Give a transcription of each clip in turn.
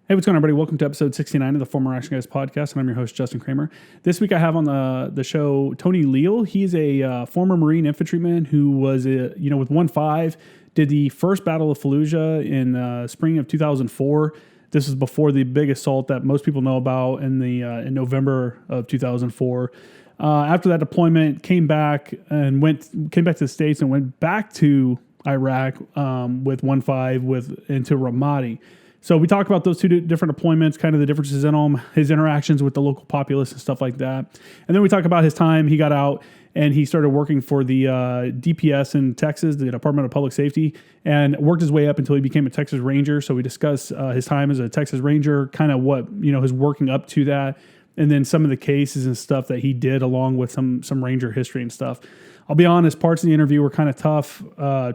Hey, what's going on, everybody? Welcome to episode 69 of the Former Action Guys podcast, and I'm your host, Justin Kramer. This week I have on the show Tony Leal. He's a former Marine Infantryman who was, with 1-5, did the first Battle of Fallujah in spring of 2004. This is before the big assault that most people know about in November of 2004. After that deployment, came back to the States and went back to Iraq with 1-5 into Ramadi. So we talk about those two different deployments, kind of the differences in them, his interactions with the local populace and stuff like that. And then we talk about his time. He got out and he started working for the DPS in Texas, the Department of Public Safety, and worked his way up until he became a Texas Ranger. So we discuss his time as a Texas Ranger, kind of what, his working up to that, and then some of the cases and stuff that he did along with some Ranger history and stuff. I'll be honest, parts of the interview were kind of tough.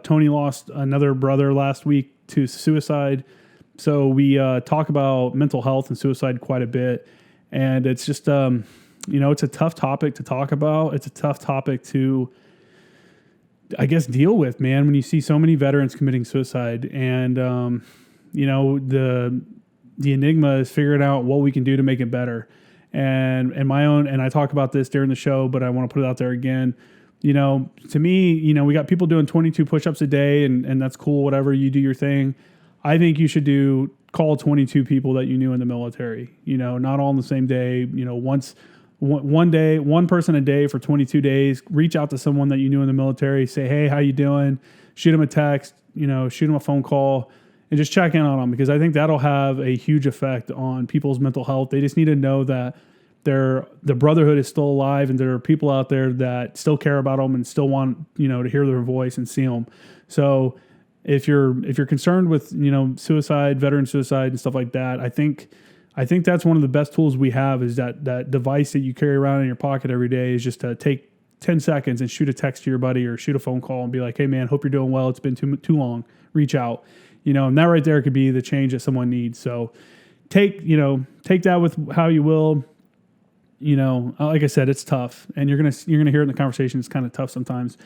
Tony lost another brother last week to suicide. So we talk about mental health and suicide quite a bit, and it's just, it's a tough topic to talk about. It's a tough topic to, I guess, deal with, man, when you see so many veterans committing suicide. And, the enigma is figuring out what we can do to make it better. And I talk about this during the show, but I want to put it out there again. To me, we got people doing 22 push-ups a day, and that's cool, whatever, you do your thing. I think you should call 22 people that you knew in the military, not all on the same day, one person a day for 22 days, reach out to someone that you knew in the military, say, hey, how you doing? Shoot them a text, shoot them a phone call, and just check in on them, because I think that'll have a huge effect on people's mental health. They just need to know that the brotherhood is still alive, and there are people out there that still care about them and still want, to hear their voice and see them. So if you're concerned with, suicide, veteran suicide and stuff like that, I think that's one of the best tools we have, is that device that you carry around in your pocket every day, is just to take 10 seconds and shoot a text to your buddy or shoot a phone call and be like, hey man, hope you're doing well. It's been too long. Reach out, and that right there could be the change that someone needs. So take that with how you will. Like I said, it's tough, and you're gonna hear it in the conversation. It's kind of tough sometimes.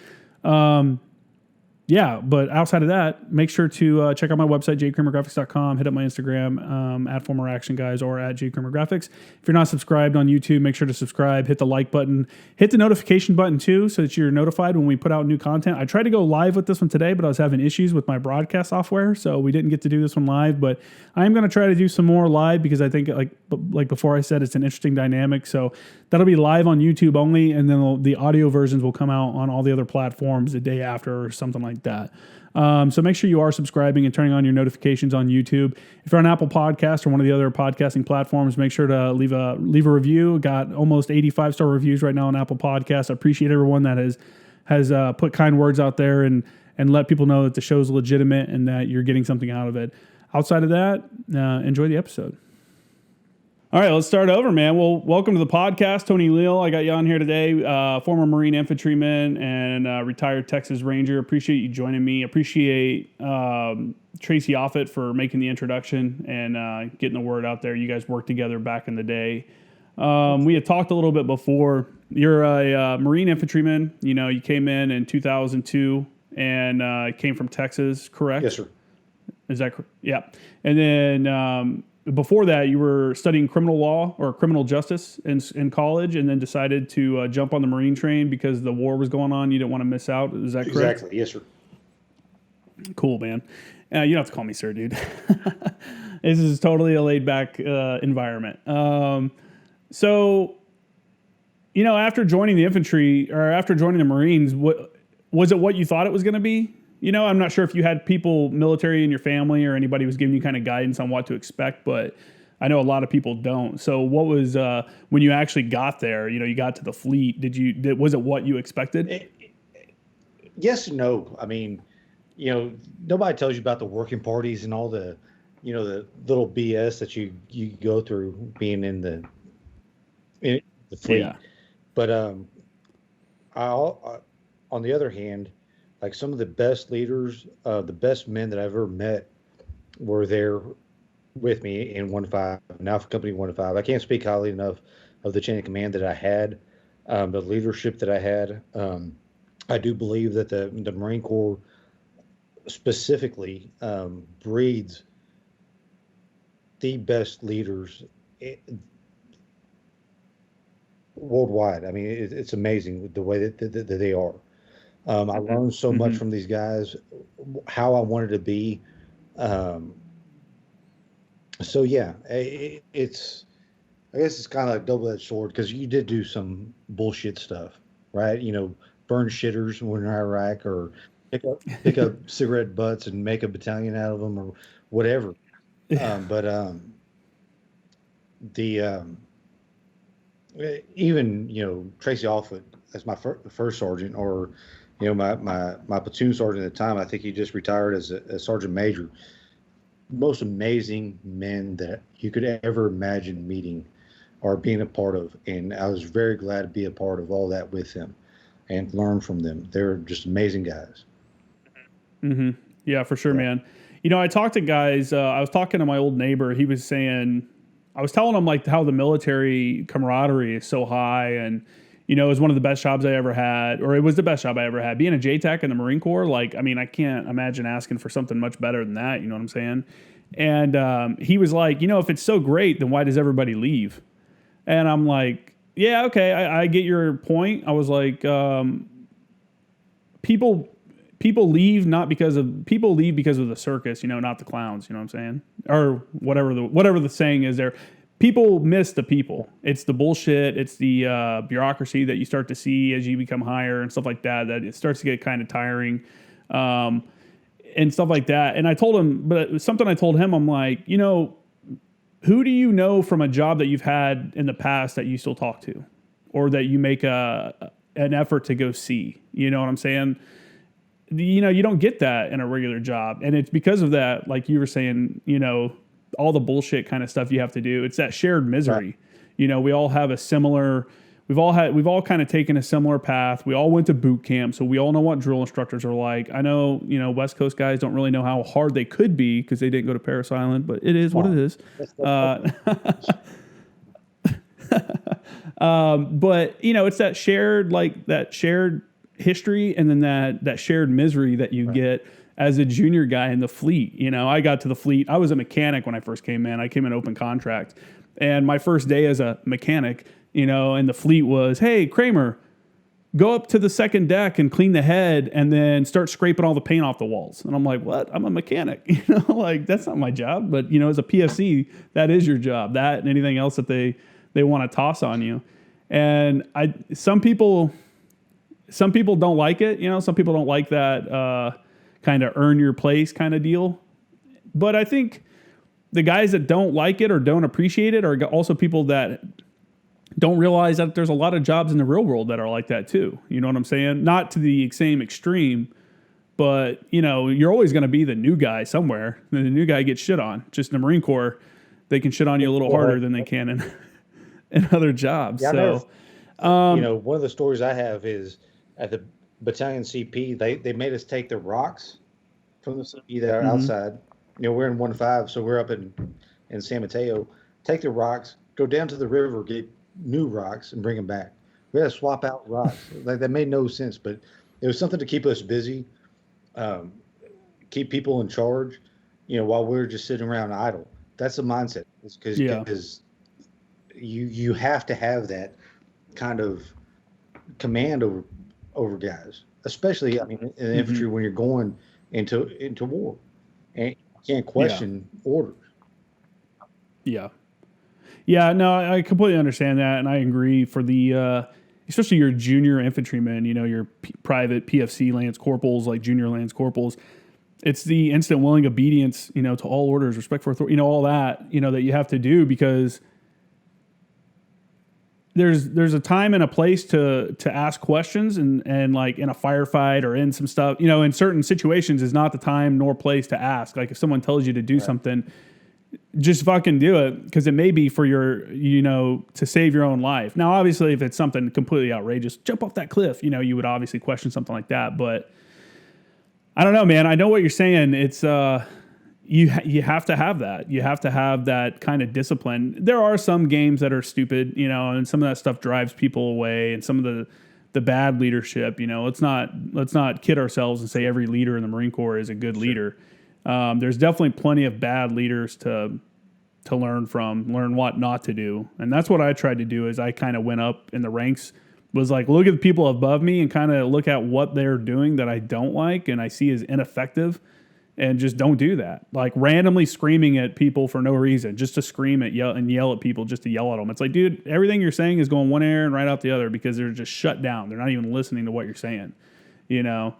Yeah, but outside of that, make sure to check out my website, jfkgraphics.com. Hit up my Instagram, at Former Action Guys or at jfkgraphics. If you're not subscribed on YouTube, make sure to subscribe. Hit the like button. Hit the notification button too, so that you're notified when we put out new content. I tried to go live with this one today, but I was having issues with my broadcast software, so we didn't get to do this one live. But I am going to try to do some more live, because I think, like before I said, it's an interesting dynamic. So that'll be live on YouTube only, and then the audio versions will come out on all the other platforms the day after or something like that. So make sure you are subscribing and turning on your notifications on YouTube. If you're on Apple Podcasts or one of the other podcasting platforms, make sure to leave a review. Got almost 85-star reviews right now on Apple Podcasts. I appreciate everyone that has put kind words out there and let people know that the show's legitimate and that you're getting something out of it. Outside of that, enjoy the episode. All right, let's start over, man. Well, welcome to the podcast, Tony Leal. I got you on here today, former Marine Infantryman and retired Texas Ranger. Appreciate you joining me. Appreciate Tracy Offit for making the introduction and getting the word out there. You guys worked together back in the day. We had talked a little bit before. You're a Marine Infantryman. You came in 2002 and came from Texas, correct? Yes, sir. Is that correct? Yeah. And then before that, you were studying criminal law or criminal justice in college, and then decided to jump on the Marine train because the war was going on. You didn't want to miss out. Is that correct? Exactly. Yes, sir. Cool, man. You don't have to call me sir, dude. This is totally a laid-back environment. So, after joining the infantry or after joining the Marines, was it what you thought it was going to be? I'm not sure if you had people, military in your family, or anybody was giving you kind of guidance on what to expect, but I know a lot of people don't. So what was, when you actually got there, you got to the fleet, was it what you expected? Yes and no. I mean, nobody tells you about the working parties and all the, the little BS that you go through being in the fleet. Yeah. But on the other hand, like some of the best leaders, the best men that I've ever met were there with me in 1-5, now for Company 1-5. I can't speak highly enough of the chain of command that I had, the leadership that I had. I do believe that the Marine Corps specifically breeds the best leaders worldwide. I mean, it's amazing the way that they are. I learned so much Mm-hmm. from these guys, how I wanted to be. Um, so yeah, it's I guess it's kind of like double-edged sword because you did do some bullshit stuff, right? Burn shitters when you're in Iraq, or pick up cigarette butts and make a battalion out of them, or whatever. Yeah. But the even Tracy Alford as my first sergeant, or my platoon sergeant at the time. I think he just retired as a sergeant major. Most amazing men that you could ever imagine meeting or being a part of, and I was very glad to be a part of all that with them and learn from them. They're just amazing guys. Mm-hmm. Yeah, for sure, Yeah. man. I talked to guys. I was talking to my old neighbor. He was saying, I was telling him like how the military camaraderie is so high, and it was one of the best jobs I ever had, or it was the best job I ever had. Being a JTAC in the Marine Corps, like, I mean, I can't imagine asking for something much better than that. You know what I'm saying? And he was like, if it's so great, then why does everybody leave? And I'm like, yeah, okay, I get your point. I was like, people people leave because of the circus, not the clowns. You know what I'm saying? Or whatever the saying is there. People miss the people. It's the bullshit. It's the bureaucracy that you start to see as you become higher and stuff like that. That it starts to get kind of tiring, and stuff like that. And I told him, but it was something I told him. I'm like, who do you know from a job that you've had in the past that you still talk to, or that you make an effort to go see? You know what I'm saying? You don't get that in a regular job, and it's because of that. Like you were saying, all the bullshit kind of stuff you have to do. It's that shared misery. Right. We all have a similar. We've all kind of taken a similar path. We all went to boot camp, so we all know what drill instructors are like. I know, West Coast guys don't really know how hard they could be because they didn't go to Parris Island, but it is what it is. But it's that shared history, and then that shared misery that you get as a junior guy in the fleet. I got to the fleet. I was a mechanic when I first came in. I came in open contract, and my first day as a mechanic, and the fleet was, hey, Kramer, go up to the second deck and clean the head and then start scraping all the paint off the walls. And I'm like, what? I'm a mechanic. Like, that's not my job. But, as a PFC, that is your job. That and anything else that they want to toss on you. And some people don't like it. Some people don't like that kind of earn your place kind of deal. But I think the guys that don't like it or don't appreciate it are also people that don't realize that there's a lot of jobs in the real world that are like that too. You know what I'm saying? Not to the same extreme, but you're always going to be the new guy somewhere. And the new guy gets shit on. Just in the Marine Corps, they can shit on you a little harder than they can in other jobs. Yeah, so, one of the stories I have is at the battalion CP, they made us take the rocks from the CP that are outside. We're in 1-5, so we're up in San Mateo. Take the rocks, go down to the river, get new rocks, and bring them back. We had to swap out rocks. Like, that made no sense, but it was something to keep us busy, keep people in charge. While we were just sitting around idle. That's the mindset. Because you have to have that kind of command over guys, especially in the infantry when you're going into war, and you can't question orders. Yeah, no, I completely understand that, and I agree. For the especially your junior infantrymen, your private PFC lance corporals, like junior lance corporals, it's the instant willing obedience, to all orders, respect for authority, all that, that you have to do, because there's a time and a place to ask questions, and like in a firefight or in some stuff, in certain situations is not the time nor place to ask. Like if someone tells you to do something, just fucking do it, because it may be for your, to save your own life. Now, obviously, if it's something completely outrageous, jump off that cliff, you would obviously question something like that. But I don't know, man. I know what you're saying. It's you have to have that. You have to have that kind of discipline. There are some games that are stupid, and some of that stuff drives people away, and some of the bad leadership. Let's not kid ourselves and say every leader in the Marine Corps is a good leader. There's definitely plenty of bad leaders to to learn what not to do. And that's what I tried to do is I kind of went up in the ranks, was like, look at the people above me and kind of look at what they're doing that I don't like and I see as ineffective, and just don't do that. Like randomly screaming at people for no reason, just to scream at yell at people, just to yell at them. It's like, dude, everything you're saying is going one ear and right out the other because they're just shut down. They're not even listening to what you're saying, you know?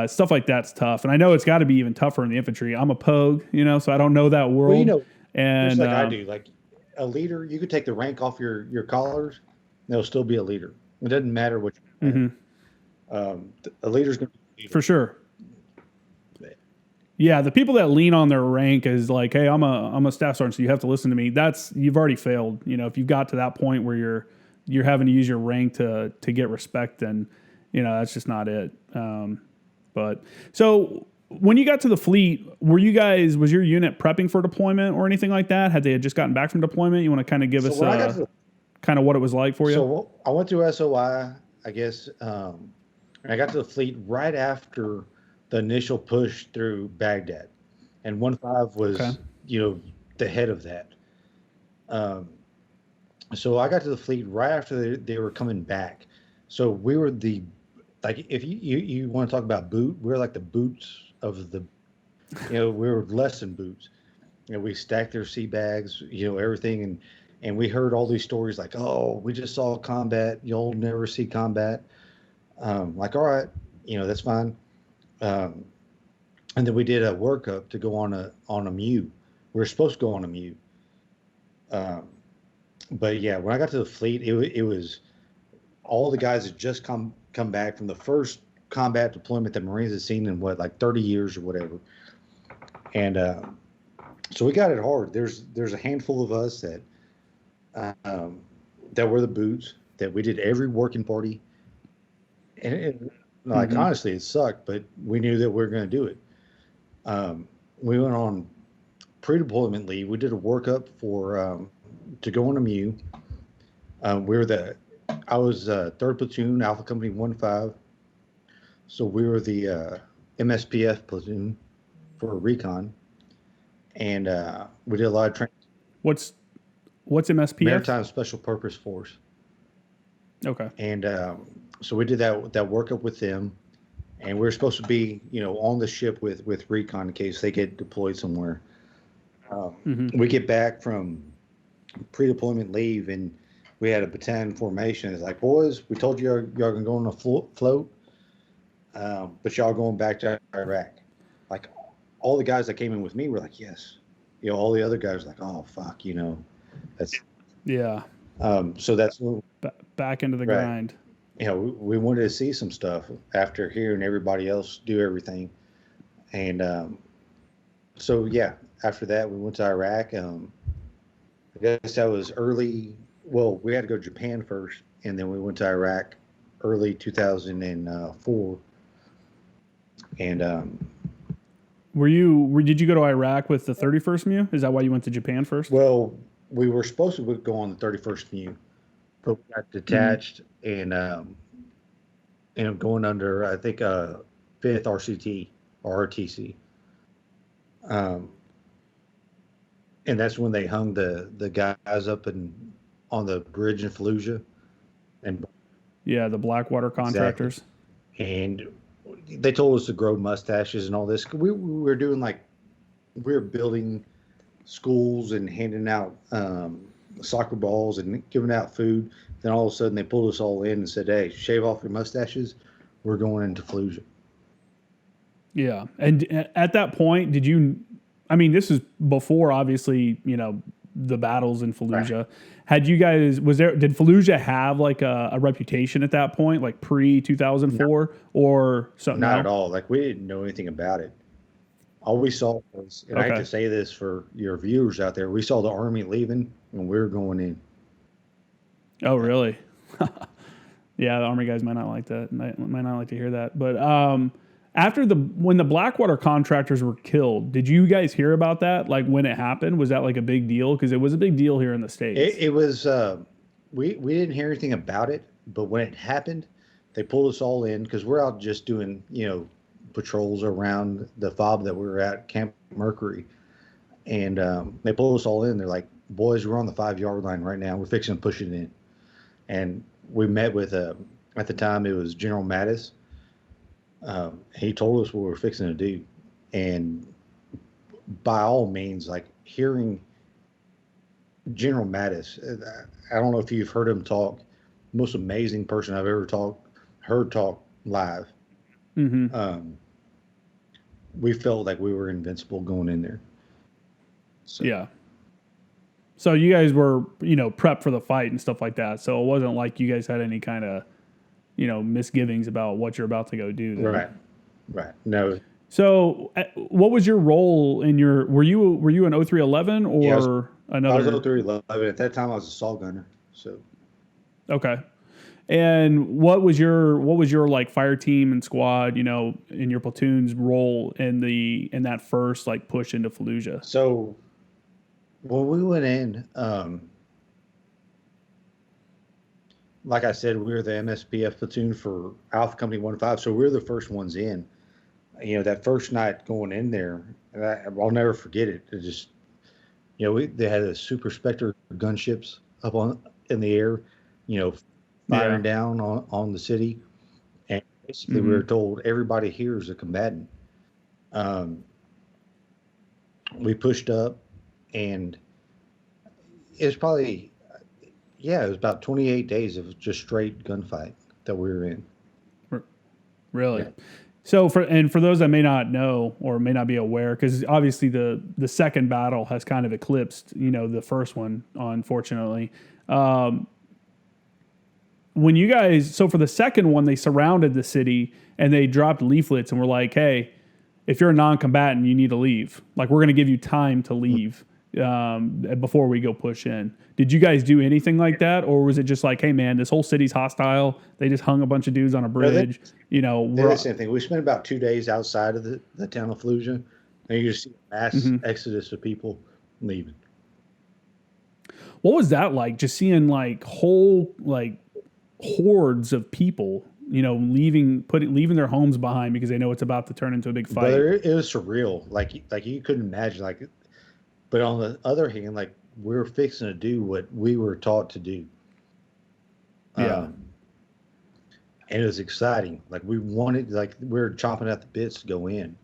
Stuff like that's tough. And I know it's got to be even tougher in the infantry. I'm a pogue, you know, so I don't know that world. Well, you know, and just like I do, like a leader, you could take the rank off your collars, and they'll still be a leader. It doesn't matter what you're a leader's going to be a leader. For sure. Yeah, the people that lean on their rank is like, hey, I'm a staff sergeant, so you have to listen to me. You've already failed. You know, if you've got to that point where you're having to use your rank to get respect, then you know that's just not it. But so when you got to the fleet, was your unit prepping for deployment or anything like that? Had they just gotten back from deployment? You want to kind of give us kind of what it was like for you? So I went through SOI, I guess. I got to the fleet right after the initial push through Baghdad, and 1-5 was, you know, the head of that. So I got to the fleet right after they were coming back. So we were if you want to talk about boot, we were like the boots of the, you know, we were less than boots. You know, we stacked their sea bags, you know, everything, and we heard all these stories like, oh, we just saw combat. You'll never see combat. Like, all right, you know, that's fine. And then we did a workup to go on a MEU. We were supposed to go on a MEU. But yeah, when I got to the fleet, it was all the guys had just come back from the first combat deployment that Marines had seen in like 30 years or whatever. And so we got it hard. There's a handful of us that were the boots, that we did every working party. And honestly, it sucked, but we knew that we were going to do it. We went on pre-deployment leave. We did a workup for to go on a MEU. I was 3rd Platoon, Alpha Company 1-5. So we were the MSPF platoon for recon, and we did a lot of training. What's MSPF? Maritime Special Purpose Force. Okay. And so we did that workup with them, and we were supposed to be, you know, on the ship with recon in case they get deployed somewhere. We get back from pre-deployment leave, and we had a battalion formation. It's like, boys, we told you y'all gonna go on a float, but y'all going back to Iraq. Like, all the guys that came in with me were like, yes. You know, all the other guys were like, oh fuck, you know, that's yeah. So that's back into the grind. You know, we wanted to see some stuff after hearing everybody else do everything, and so yeah. After that, we went to Iraq. I guess that was early. Well, we had to go to Japan first, and then we went to Iraq early 2004. And did you go to Iraq with the 31st MEU? Is that why you went to Japan first? Well, we were supposed to go on the 31st MEU, but we got detached and going under, I think, 5th RCT or RTC. And that's when they hung the guys up on the bridge in Fallujah. And yeah, the Blackwater contractors. Exactly. And they told us to grow mustaches and all this. We were doing we were building schools and handing out soccer balls and giving out food. Then all of a sudden they pulled us all in and said, hey, shave off your mustaches. We're going into Fallujah. Yeah. And at that point, this is before, obviously, you know, the battles in Fallujah. Right. Did Fallujah have like a reputation at that point, like pre-2004 or something? Not at all. Like, we didn't know anything about it. All we saw was, and I hate to say this for your viewers out there, we saw the Army leaving and we were going in. Oh, really? Yeah, the Army guys might not like that. Might not like to hear that. But when the Blackwater contractors were killed, did you guys hear about that? Like, when it happened, was that like a big deal? Because it was a big deal here in the States. It was. We didn't hear anything about it, but when it happened, they pulled us all in because we're out just doing, you know, patrols around the FOB that we were at, Camp Mercury. And they pulled us all in. They're like, boys, we're on the 5 yard line right now. We're fixing to push it in. And we met with, at the time, it was General Mattis. He told us what we were fixing to do. And by all means, like hearing General Mattis, I don't know if you've heard him talk, most amazing person I've ever heard talk live. Mm-hmm. We felt like we were invincible going in there. So. Yeah. So you guys were, prepped for the fight and stuff like that. So it wasn't like you guys had any kind of, misgivings about what you're about to go do then. Right. No. So what was your role in were you an 0311 or another? I was 0311. At that time I was a saw gunner. So. Okay. And what was your like fire team and squad, in your platoon's role in that first like push into Fallujah? So when we went in, like I said, we were the MSPF platoon for Alpha Company 1-5, so we were the first ones in. That first night going in there, I'll never forget it. It just, they had a Super Spectre gunships up in the air, firing down on the city. And basically we were told everybody here is a combatant. We pushed up, and it was probably, it was about 28 days of just straight gunfight that we were in. Really? Yeah. So for those that may not know or may not be aware, because obviously the second battle has kind of eclipsed, the first one, unfortunately. When you guys, so for the second one, they surrounded the city and they dropped leaflets and were like, hey, if you're a non-combatant, you need to leave. Like, we're going to give you time to leave before we go push in. Did you guys do anything like that? Or was it just like, hey, man, this whole city's hostile. They just hung a bunch of dudes on a bridge. They did the same thing. We spent about 2 days outside of the town of Fallujah, and you just see a mass exodus of people leaving. What was that like? Just seeing like whole like hordes of people, leaving their homes behind because they know it's about to turn into a big fight. Brother, it was surreal. Like you couldn't imagine. But on the other hand, like, we're fixing to do what we were taught to do. Yeah. And it was exciting. Like, we wanted, like, we were chomping at the bits to go in.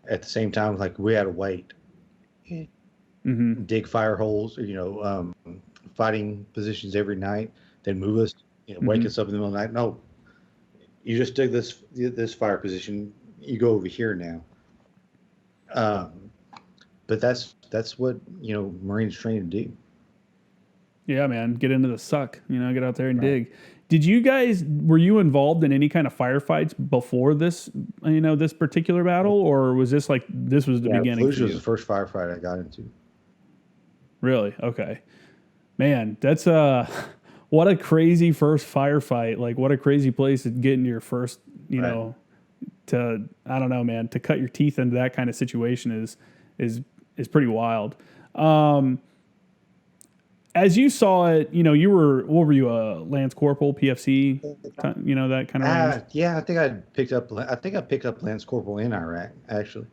At the same time, like, we had to wait. Dig fire holes, fighting positions every night, then move us, wake us up in the middle of the night. No, you just dig this fire position. You go over here now. But that's what Marines train to do. Yeah, man, get into the suck. Get out there and dig. Were you involved in any kind of firefights before this? This particular battle, or was this the beginning? Fallujah was the first firefight I got into. Really? Okay, man, that's what a crazy first firefight. Like, what a crazy place to get into your first. To I don't know, man, to cut your teeth into that kind of situation is pretty wild. As you saw it, what were you, a Lance Corporal, PFC, that kind of range? Yeah, I think I picked up Lance Corporal in Iraq, actually.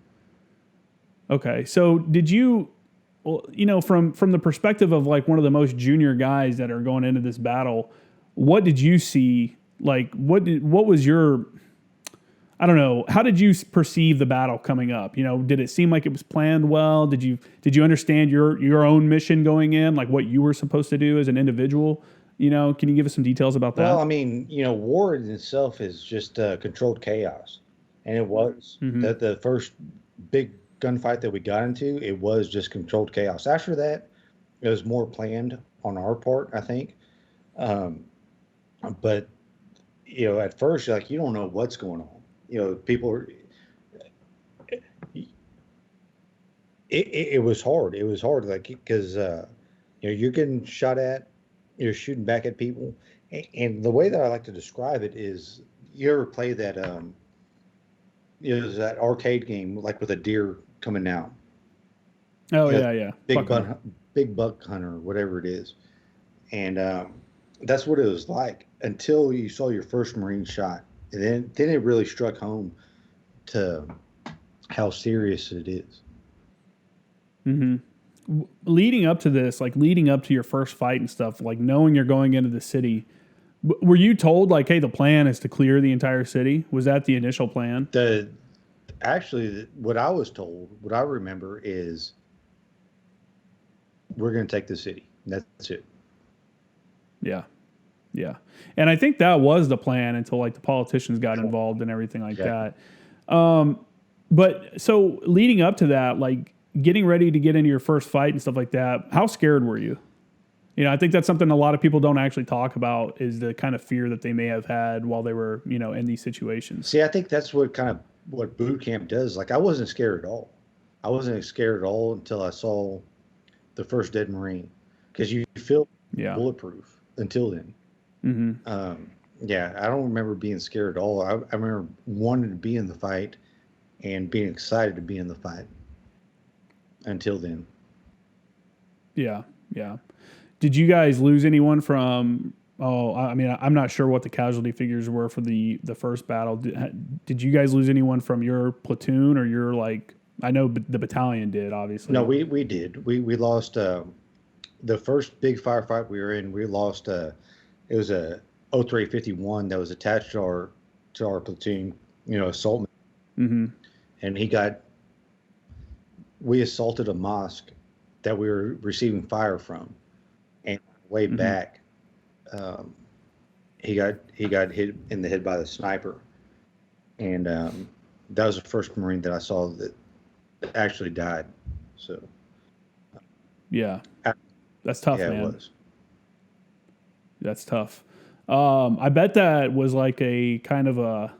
Okay. So did you, from the perspective of like one of the most junior guys that are going into this battle, what did you see? Like, what was your, I don't know, how did you perceive the battle coming up? Did it seem like it was planned well? Did you understand your own mission going in, like what you were supposed to do as an individual? Can you give us some details about that? Well, I mean, war in itself is just controlled chaos. And it was. The first big gunfight that we got into, it was just controlled chaos. After that, it was more planned on our part, I think. But, at first, like, you don't know what's going on. People are, it was hard. It was hard, like, because, you're getting shot at, you're shooting back at people. And the way that I like to describe it is, you ever play that, that arcade game, like with a deer coming out? Oh, yeah. Big buck hunter, whatever it is. And that's what it was like until you saw your first Marine shot. And then it really struck home to how serious it is. Leading up to this, like leading up to your first fight and stuff, like knowing you're going into the city, were you told like, hey, the plan is to clear the entire city? Was that the initial plan? What I was told, what I remember is we're going to take the city. That's it. Yeah. Yeah. And I think that was the plan until like the politicians got involved and everything like that. But so leading up to that, like getting ready to get into your first fight and stuff like that, how scared were you? You know, I think that's something a lot of people don't actually talk about, is the kind of fear that they may have had while they were, you know, in these situations. See, I think that's what boot camp does. Like, I wasn't scared at all. I wasn't scared at all until I saw the first dead Marine, because you feel bulletproof until then. I don't remember being scared at all. I remember wanting to be in the fight and being excited to be in the fight until then. Yeah. Yeah. Did you guys lose anyone from, I mean, I'm not sure what the casualty figures were for the first battle. Did you guys lose anyone from your platoon or your, like, I know the battalion did, obviously. No, we did. We lost the first big firefight we were in. We lost, it was a 0351 that was attached to our platoon, you know, assault. And we assaulted a mosque that we were receiving fire from. And way back, he got hit in the head by the sniper, and that was the first Marine that I saw that actually died. So, yeah, that's tough, man. It was. That's tough. I bet that was like a kind of a,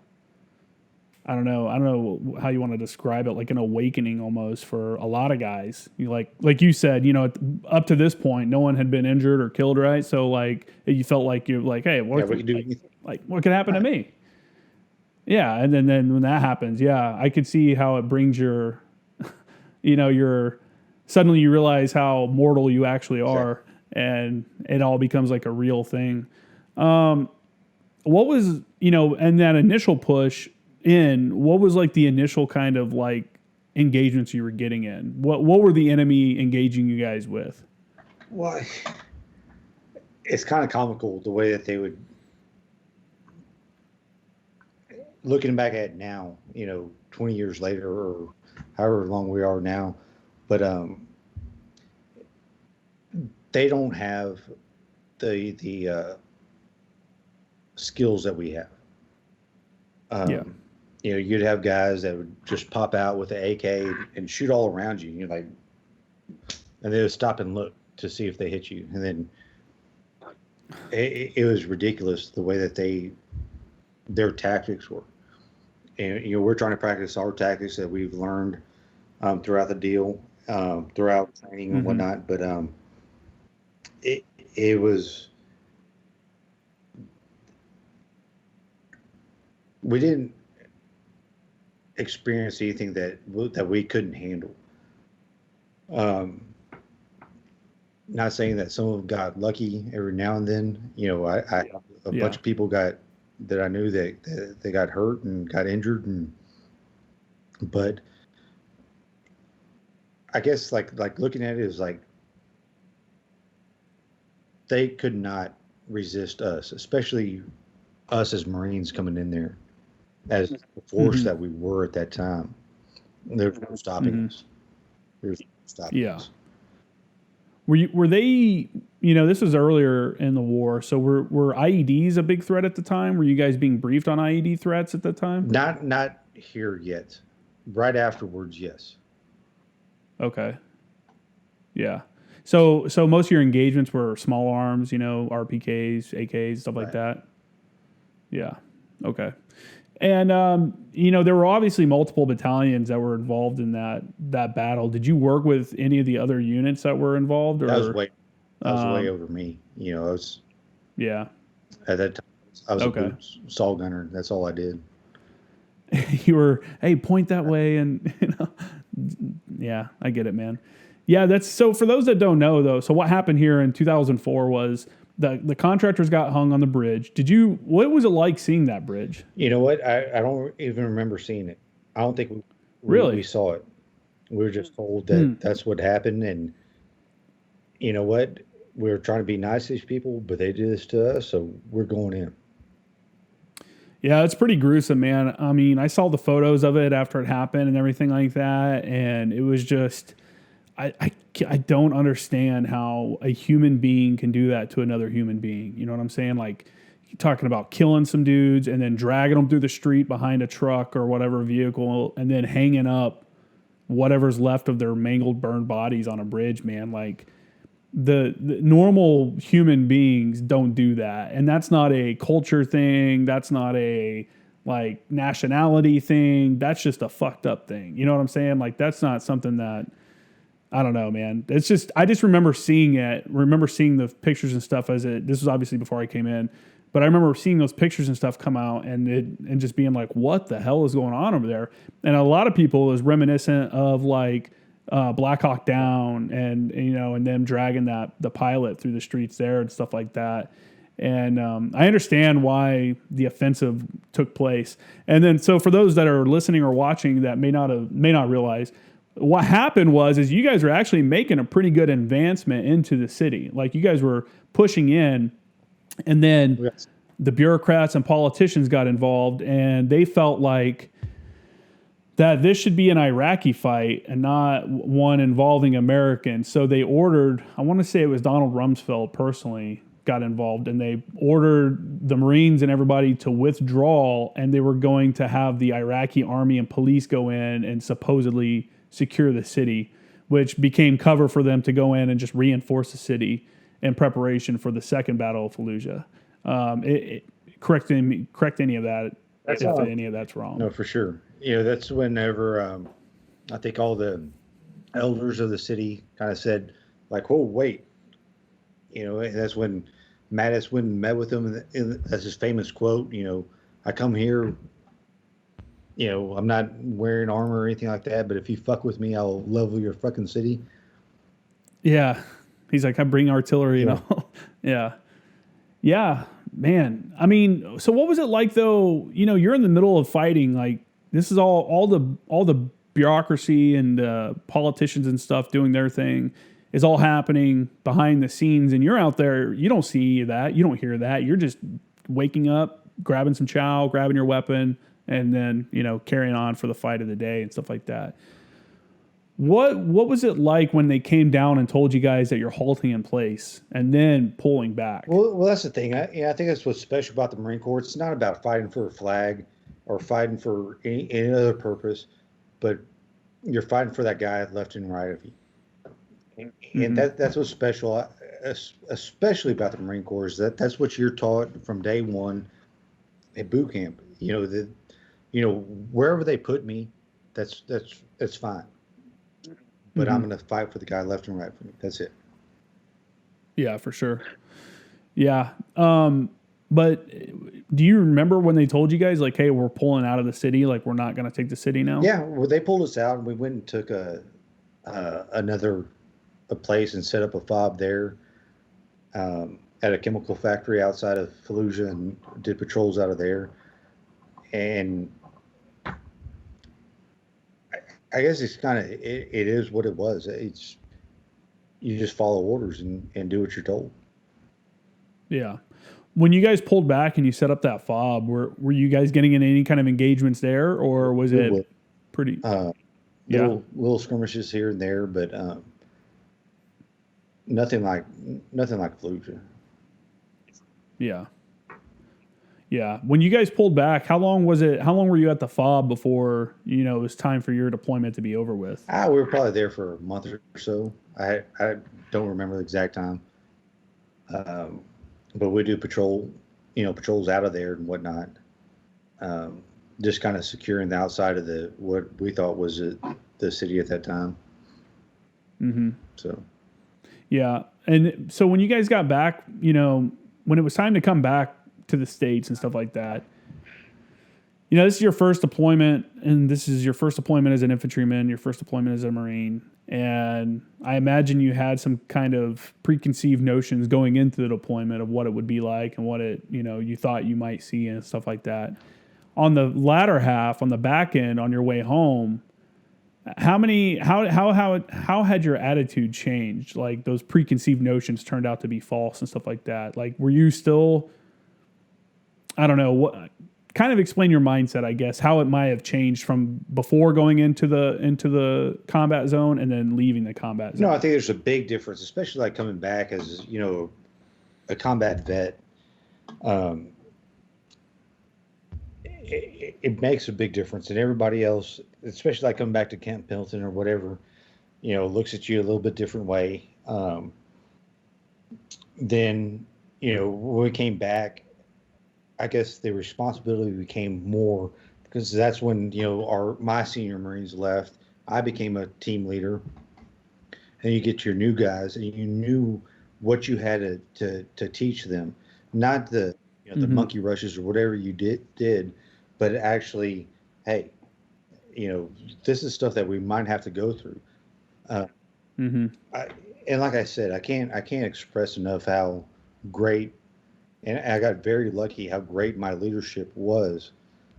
I don't know how you want to describe it, like an awakening almost for a lot of guys. You like you said, you know, up to this point, no one had been injured or killed, right? So like you felt like you're like, hey, what could happen to me? Yeah, and then when that happens, I could see how it brings your, you know, suddenly you realize how mortal you actually are, and it all becomes like a real thing. What was, you know, and that initial push in, what was like the initial kind of like engagements you were getting in? What were the enemy engaging you guys with? Well, it's kind of comical the way that they would, looking back at it now, you know, 20 years later or however long we are now, but they don't have the skills that we have. You know, you'd have guys that would just pop out with an AK and shoot all around you. And you're like, and they would stop and look to see if they hit you. And then it was ridiculous the way that their tactics were. And, you know, we're trying to practice our tactics that we've learned throughout the deal, throughout training and whatnot. But it was, we didn't experience anything that we couldn't handle. Not saying that some of them got lucky every now and then. You know, a bunch of people that I knew that they got hurt and got injured, but I guess like looking at it is like they could not resist us, especially us as Marines coming in there as the force that we were at that time. There's no stopping us. There's no stopping us. Were they, you know, this was earlier in the war, so were IEDs a big threat at the time? Were you guys being briefed on IED threats at the time? Not here yet. Right afterwards, yes. Okay. Yeah. So most of your engagements were small arms, you know, RPKs, AKs, stuff like that. Yeah. Okay. And, you know, there were obviously multiple battalions that were involved in that battle. Did you work with any of the other units that were involved? Or, that was way over me. You know, I was. Yeah. At that time, I was a saw gunner. That's all I did. You were, hey, point that way, and you know, yeah, I get it, man. Yeah, that's so. For those that don't know, though, so what happened here in 2004 was the contractors got hung on the bridge. What was it like seeing that bridge? You know what? I don't even remember seeing it. I don't think we really saw it. We were just told that that's what happened, and you know what? We were trying to be nice to these people, but they did this to us, so we're going in. Yeah, it's pretty gruesome, man. I mean, I saw the photos of it after it happened and everything like that, and it was just, I don't understand how a human being can do that to another human being. You know what I'm saying? Like, you're talking about killing some dudes and then dragging them through the street behind a truck or whatever vehicle, and then hanging up whatever's left of their mangled, burned bodies on a bridge, man. Like, the normal human beings don't do that, and that's not a culture thing, that's not a like nationality thing, that's just a fucked up thing, you know what I'm saying? Like, that's not something that, I don't know, man. It's just, I just remember seeing the pictures and stuff this was obviously before I came in, but I remember seeing those pictures and stuff come out and just being like, what the hell is going on over there? And a lot of people is reminiscent of like Black Hawk Down and them dragging the pilot through the streets there and stuff like that. And I understand why the offensive took place. And then, so for those that are listening or watching that may not realize, what happened is you guys were actually making a pretty good advancement into the city. Like, you guys were pushing in, and then the bureaucrats and politicians got involved, and they felt like that this should be an Iraqi fight and not one involving Americans. So they ordered, I want to say it was Donald Rumsfeld personally got involved, and they ordered the Marines and everybody to withdraw, and they were going to have the Iraqi army and police go in and supposedly secure the city, which became cover for them to go in and just reinforce the city in preparation for the second Battle of Fallujah. Correct any of that if any of that's wrong. No, for sure. That's whenever I think all the elders of the city kind of said, like, "Oh, wait," and that's when Mattis went and met with him, and that's his famous quote. I come here. I'm not wearing armor or anything like that, but if you fuck with me, I'll level your fucking city. Yeah, he's like, I bring artillery, Yeah. Yeah, man. I mean, so what was it like though? You're in the middle of fighting, like. This is all the bureaucracy and politicians and stuff doing their thing is all happening behind the scenes, and you're out there. You don't see that, you don't hear that. You're just waking up, grabbing some chow, grabbing your weapon, and then carrying on for the fight of the day and stuff like that. What was it like when they came down and told you guys that you're halting in place and then pulling back? Well, that's the thing. I think that's what's special about the Marine Corps. It's not about fighting for a flag or fighting for any other purpose, but you're fighting for that guy left and right of you. And that's what's special, especially about the Marine Corps, is that's what you're taught from day one at boot camp. Wherever they put me, that's fine. But I'm going to fight for the guy left and right for me. That's it. Yeah, for sure. Yeah. But do you remember when they told you guys, like, hey, we're pulling out of the city, like, we're not going to take the city now? Yeah, well, they pulled us out, and we went and took another place and set up a fob there at a chemical factory outside of Fallujah, and did patrols out of there. And I guess it's kind of, it is what it was. It's, you just follow orders and do what you're told. Yeah. When you guys pulled back and you set up that fob, were you guys getting in any kind of engagements there, or was it pretty? Little skirmishes here and there, but nothing like Fallujah. Yeah. Yeah. When you guys pulled back, how long were you at the fob before it was time for your deployment to be over with? We were probably there for a month or so. I don't remember the exact time. But we do patrols out of there and whatnot. Just kind of securing the outside of what we thought was the city at that time. Mm-hmm. So. Yeah. And so when you guys got back, when it was time to come back to the States and stuff like that, this is your first deployment, and this is your first deployment as an infantryman, your first deployment as a Marine. And I imagine you had some kind of preconceived notions going into the deployment of what it would be like and what you thought you might see and stuff like that. On the latter half, on the back end, on your way home, How had your attitude changed? Like those preconceived notions turned out to be false and stuff like that. Like, were you still, I don't know, what kind of explain your mindset, I guess, how it might have changed from before going into the combat zone and then leaving the combat zone. No, I think there's a big difference, especially like coming back as, a combat vet. It makes a big difference, and everybody else, especially like coming back to Camp Pendleton or whatever, looks at you a little bit different way. Then, when we came back, I guess the responsibility became more because that's when, my senior Marines left. I became a team leader, and you get your new guys, and you knew what you had to teach them, not the the monkey rushes or whatever you did, but actually, hey, this is stuff that we might have to go through. And like I said, I can't express enough how great, and I got very lucky how great my leadership was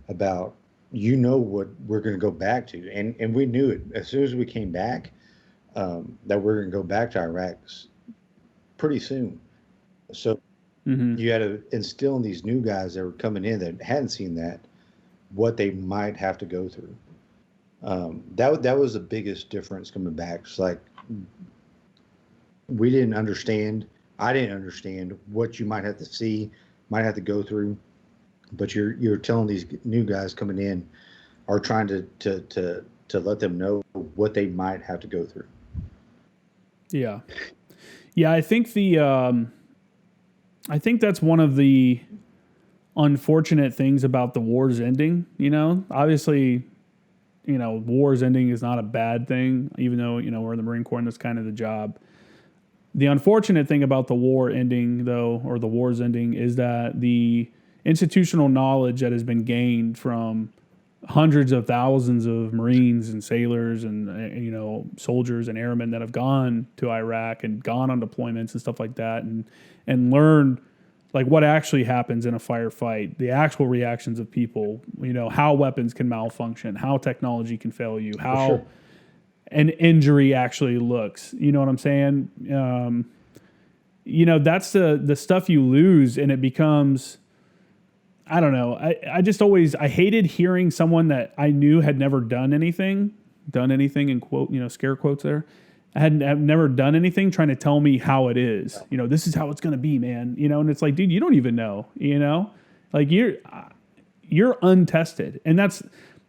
about, what we're going to go back to. And we knew it as soon as we came back, that we're going to go back to Iraq pretty soon. So you had to instill in these new guys that were coming in that hadn't seen that, what they might have to go through. That was the biggest difference coming back. It's like we didn't understand. I didn't understand what you might have to see, might have to go through. But you're telling these new guys coming in, are trying to let them know what they might have to go through. Yeah, I think I think that's one of the unfortunate things about the war's ending. Obviously, war's ending is not a bad thing, even though, we're in the Marine Corps and that's kind of the job. The unfortunate thing about the war ending, though, or the war's ending, is that the institutional knowledge that has been gained from hundreds of thousands of Marines and sailors and soldiers and airmen that have gone to Iraq and gone on deployments and stuff like that and learned like what actually happens in a firefight, the actual reactions of people, how weapons can malfunction, how technology can fail you, how an injury actually looks. You know what I'm saying? That's the stuff you lose, and it becomes, I don't know. I hated hearing someone that I knew had never done anything in quote, scare quotes there. I've never done anything trying to tell me how it is. This is how it's going to be, man. And it's like, dude, you don't even know, like you're untested. And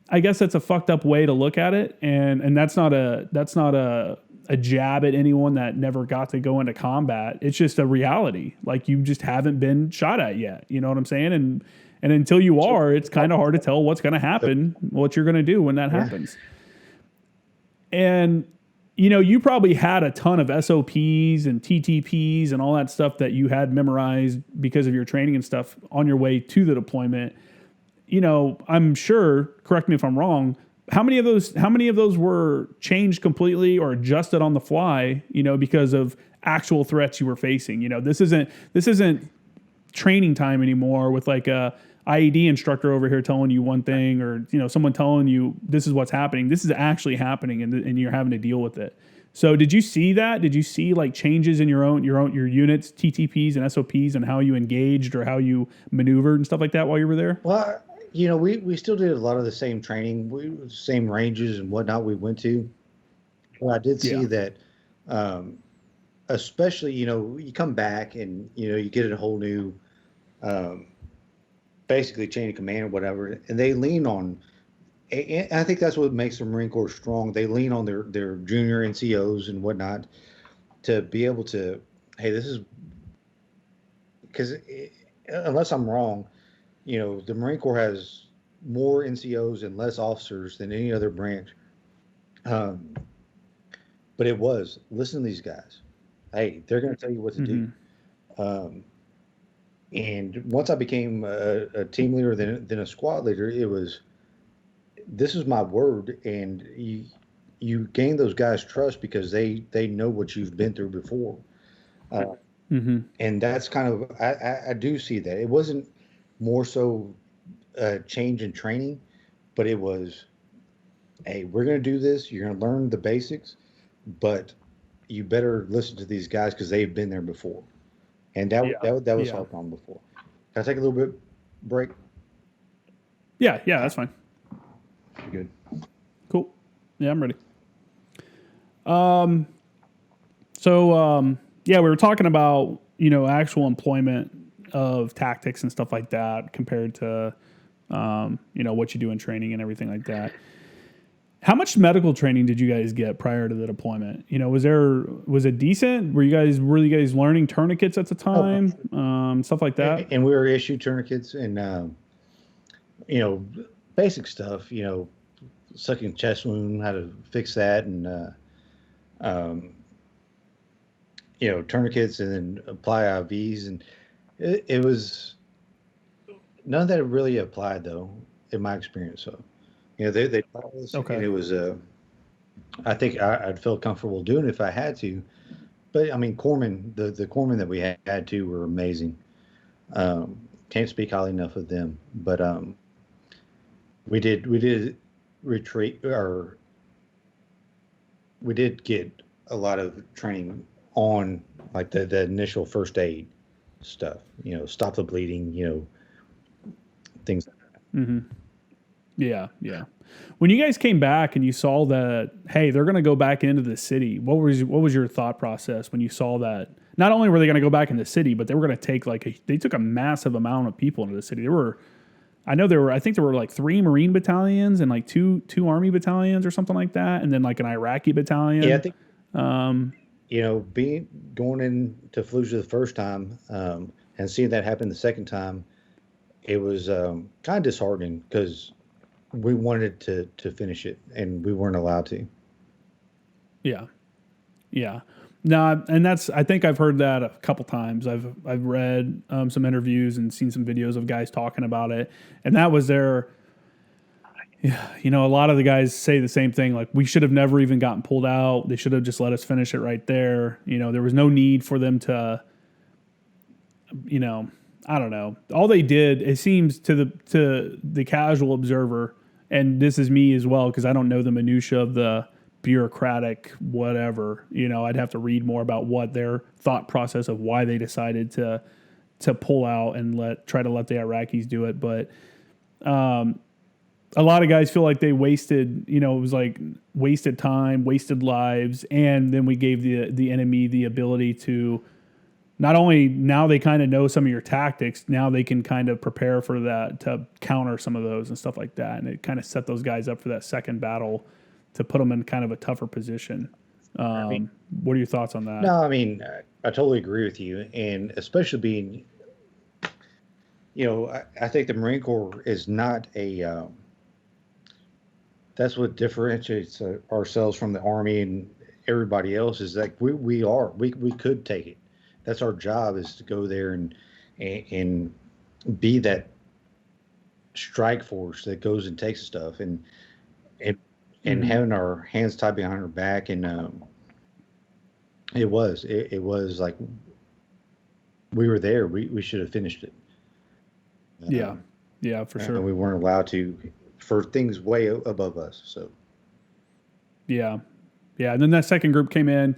I guess that's a fucked up way to look at it. And that's not a jab at anyone that never got to go into combat. It's just a reality. Like you just haven't been shot at yet. You know what I'm saying? And until you are, it's kind of hard to tell what's going to happen, what you're going to do when that happens. And, you probably had a ton of SOPs and TTPs and all that stuff that you had memorized because of your training and stuff on your way to the deployment. I'm sure, correct me if I'm wrong, how many of those were changed completely or adjusted on the fly, because of actual threats you were facing? This isn't training time anymore with like a IED instructor over here telling you one thing, or someone telling you this is what's happening. This is actually happening, and you're having to deal with it. So did you see that? Did you see like changes in your units, TTPs and SOPs, and how you engaged or how you maneuvered and stuff like that while you were there? Well, we still did a lot of the same training, same ranges and whatnot we went to. Well, I did see that, especially, you come back and, you get a whole new, basically chain of command or whatever, and they lean on, and I think that's what makes the Marine Corps strong. They lean on their junior NCOs and whatnot to be able to, hey, this is, because unless I'm wrong, the Marine Corps has more NCOs and less officers than any other branch. But it was, listen to these guys. Hey, they're going to tell you what to do. And once I became a team leader, then a squad leader, it was, this is my word. And you gain those guys' trust because they know what you've been through before. And that's kind of, I do see that. It wasn't more so a change in training, but it was, hey, we're going to do this. You're going to learn the basics, but you better listen to these guys because they've been there before. And Yeah. that was Yeah. our problem before. Can I take a little bit break? Yeah. Yeah. That's fine. Good. Cool. Yeah, I'm ready. So yeah, we were talking about, actual employment of tactics and stuff like that compared to, what you do in training and everything like that. How much medical training did you guys get prior to the deployment? Was it decent? Were you guys learning tourniquets at the Oh, time? Stuff like that? and we were issued tourniquets and, you know, basic stuff, sucking chest wound, how to fix that, and, um, tourniquets and then apply IVs. And it was none of that really applied though, in my experience. So, they taught us, and Okay. it was, I think I'd feel comfortable doing it if I had to. But I mean, corpsmen, the corpsmen that we had too were amazing. Can't speak highly enough of them. But we did retreat, or we did get a lot of training on like the initial first aid stuff. Stop the bleeding. Things. Yeah, yeah. When you guys came back and you saw that, hey, they're going to go back into the city. What was your thought process when you saw that? Not only were they going to go back in the city, but they were going to take they took a massive amount of people into the city. I think there were like 3 Marine battalions and like two Army battalions or something like that, and then like an Iraqi battalion. Yeah, I think being going into Fallujah the first time, and seeing that happen the second time, it was kind of disheartening because we wanted to finish it and we weren't allowed to. Yeah, yeah. No, and I think I've heard that a couple times. I've read some interviews and seen some videos of guys talking about it, and that was their. Yeah, a lot of the guys say the same thing. Like, we should have never even gotten pulled out. They should have just let us finish it right there. There was no need for them to. I don't know. All they did, it seems to the casual observer, and this is me as well because I don't know the minutia of the bureaucratic whatever. I'd have to read more about what their thought process of why they decided to pull out and try to let the Iraqis do it. But a lot of guys feel like they wasted, it was like wasted time, wasted lives, and then we gave the enemy the ability to not only now they kind of know some of your tactics, now they can kind of prepare for that to counter some of those and stuff like that, and it kind of set those guys up for that second battle to put them in kind of a tougher position. What are your thoughts on that? No, I mean, I totally agree with you, and especially being, I think the Marine Corps is not a. That's what differentiates ourselves from the Army and everybody else is like we could take it. That's our job is to go there and be that strike force that goes and takes stuff and having our hands tied behind our back. And it was like we were there. We should have finished it. Yeah, for sure. And we weren't allowed to for things way above us. So yeah. And then that second group came in.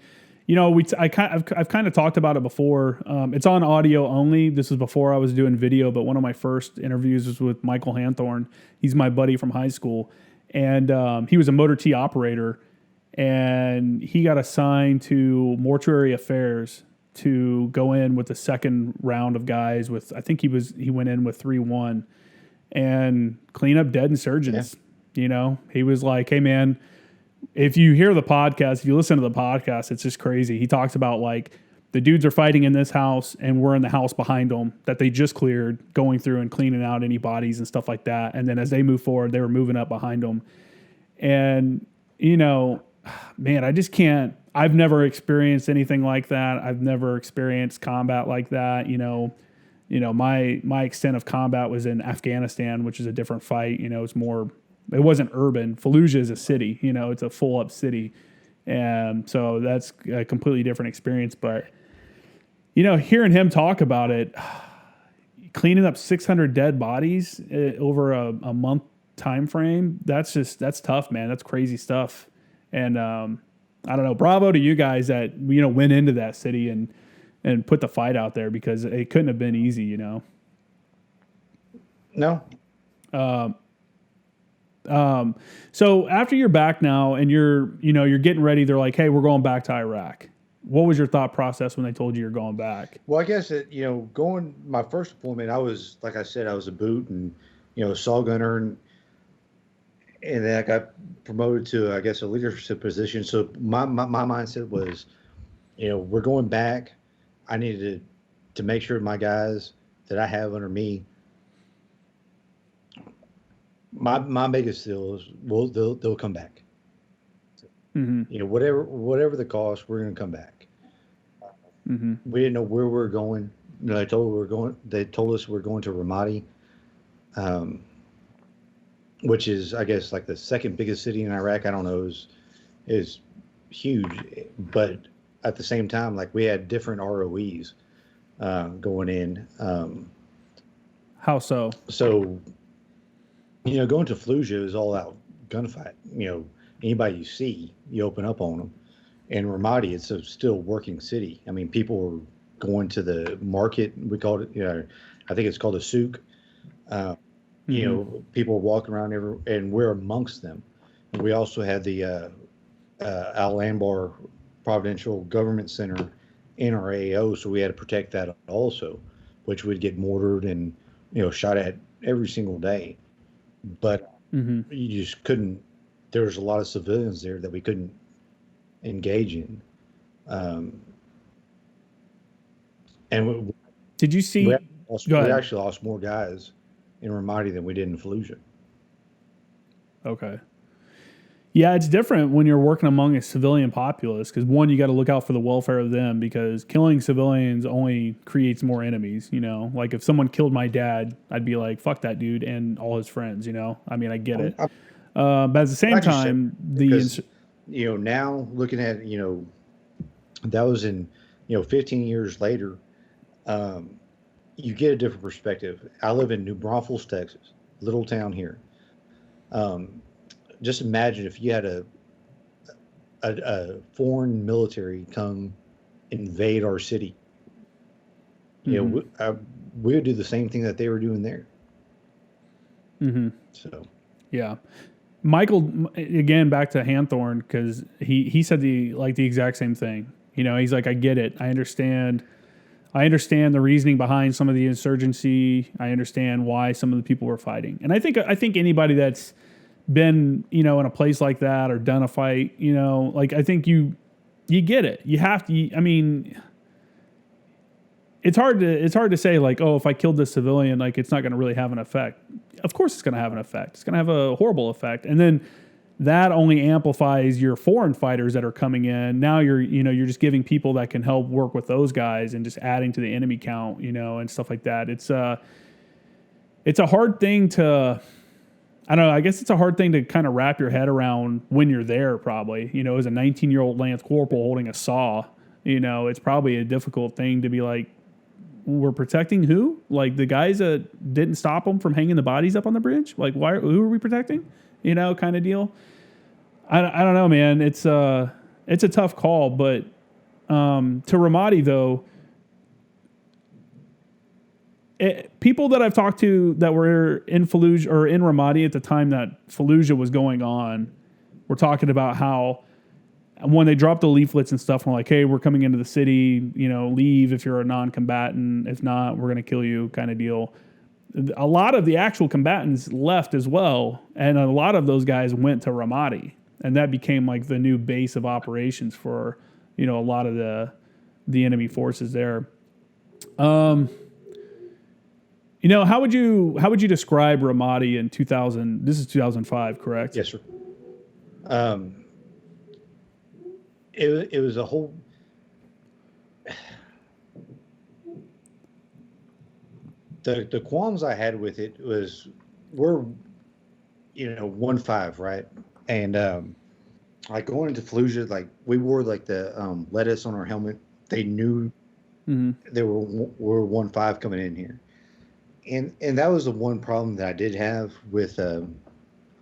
I've kind of talked about it before. It's on audio only. This was before I was doing video, but one of my first interviews was with Michael Hanthorne. He's my buddy from high school, and he was a motor T operator, and he got assigned to mortuary affairs to go in with the second round of guys. I think he went in with 3-1 and clean up dead insurgents. Yeah. He was like, "Hey, man." If you hear the podcast, if you listen to the podcast, it's just crazy. He talks about like the dudes are fighting in this house and we're in the house behind them that they just cleared, going through and cleaning out any bodies and stuff like that. And then as they move forward, they were moving up behind them. And, man, I just can't, I've never experienced anything like that. I've never experienced combat like that. My extent of combat was in Afghanistan, which is a different fight. It's more, it wasn't urban. Fallujah is a city, it's a full up city. And so that's a completely different experience. But, hearing him talk about it, cleaning up 600 dead bodies over a month time frame, that's tough, man. That's crazy stuff. And I don't know, bravo to you guys that, went into that city and put the fight out there, because it couldn't have been easy, No. So after you're back now and you're getting ready, they're like, hey, we're going back to Iraq. What was your thought process when they told you you're going back? Well, I guess that, going my first deployment, I was, like I said, I was a boot and, saw gunner, and then I got promoted to, I guess, a leadership position. So my mindset was, we're going back. I needed to make sure my guys that I have under me, my biggest deal is they'll come back. Mm-hmm. Whatever the cost, we're going to come back. Mm-hmm. We didn't know where we were going. They told us we're going to Ramadi, which is, I guess, like the second biggest city in Iraq. I don't know, is huge, but at the same time, like, we had different ROEs going in. How so? So, going to Fallujah is all out gunfight. Anybody you see, you open up on them. And Ramadi, it's a still working city. I mean, people were going to the market. We called it, I think it's called a souk. People were walking around and we're amongst them. And we also had the Al Anbar Providential Government Center in our AO, so we had to protect that also, which would get mortared and shot at every single day. But you just couldn't. There was a lot of civilians there that we couldn't engage in. And did you see? We actually lost more guys in Ramadi than we did in Fallujah. Okay. Yeah, it's different when you're working among a civilian populace, because one, you got to look out for the welfare of them, because killing civilians only creates more enemies. Like, if someone killed my dad, I'd be like, fuck that dude and all his friends. I mean, I get it. But at the same time, now looking at, that was in, 15 years later, you get a different perspective. I live in New Braunfels, Texas, little town here. Just imagine if you had a foreign military come invade our city. We would do the same thing that they were doing there. Mm-hmm. So, yeah. Michael, again, back to Hanthorn, because he said the exact same thing. He's like, I get it. I understand the reasoning behind some of the insurgency. I understand why some of the people were fighting. And I think anybody that's been, in a place like that or done a fight, I think you get it. You have to, I mean, it's hard to say, like, oh, if I killed this civilian, like, it's not going to really have an effect. Of course it's going to have an effect. It's going to have a horrible effect. And then that only amplifies your foreign fighters that are coming in. Now you're just giving people that can help work with those guys and just adding to the enemy count, and stuff like that. It's a hard thing to, I don't know, I guess it's a hard thing to kind of wrap your head around when you're there, probably. As a 19-year-old Lance Corporal holding a saw, it's probably a difficult thing to be like, we're protecting who? Like, the guys that didn't stop them from hanging the bodies up on the bridge? Like, who are we protecting? Kind of deal. I don't know, man. It's a tough call, but to Ramadi, though, people that I've talked to that were in Fallujah or in Ramadi at the time that Fallujah was going on were talking about how when they dropped the leaflets and stuff, we're like, hey, we're coming into the city, leave if you're a non-combatant. If not, we're going to kill you, kind of deal. A lot of the actual combatants left as well, and a lot of those guys went to Ramadi, and that became like the new base of operations for, a lot of the enemy forces there. How would you describe Ramadi in 2000? This is 2005, correct? Yes, sir. It was a whole. The qualms I had with it was we're 1-5, right? And like going into Fallujah, like we wore like the lettuce on our helmet. They knew we're 1-5 coming in here, and that was the one problem that I did have with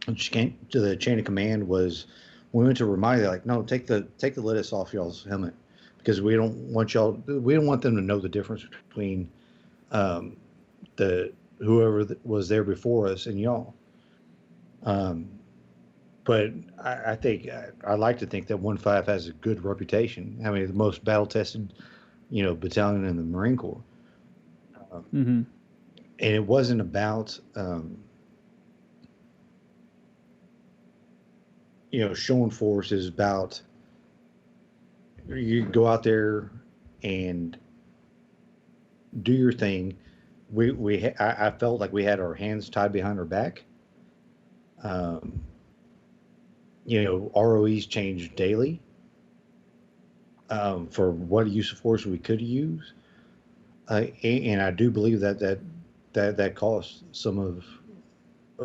to the chain of command was when we went to Ramadi. They're like, no, take the lettuce off y'all's helmet because we don't want them to know the difference between the whoever was there before us and y'all. But I think I like to think that 1-5 has a good reputation. I mean, the most battle tested, battalion in the Marine Corps. And it wasn't about showing force. Is about you go out there and do your thing. I felt like we had our hands tied behind our back. ROEs changed daily for what use of force we could use, and I do believe that cost a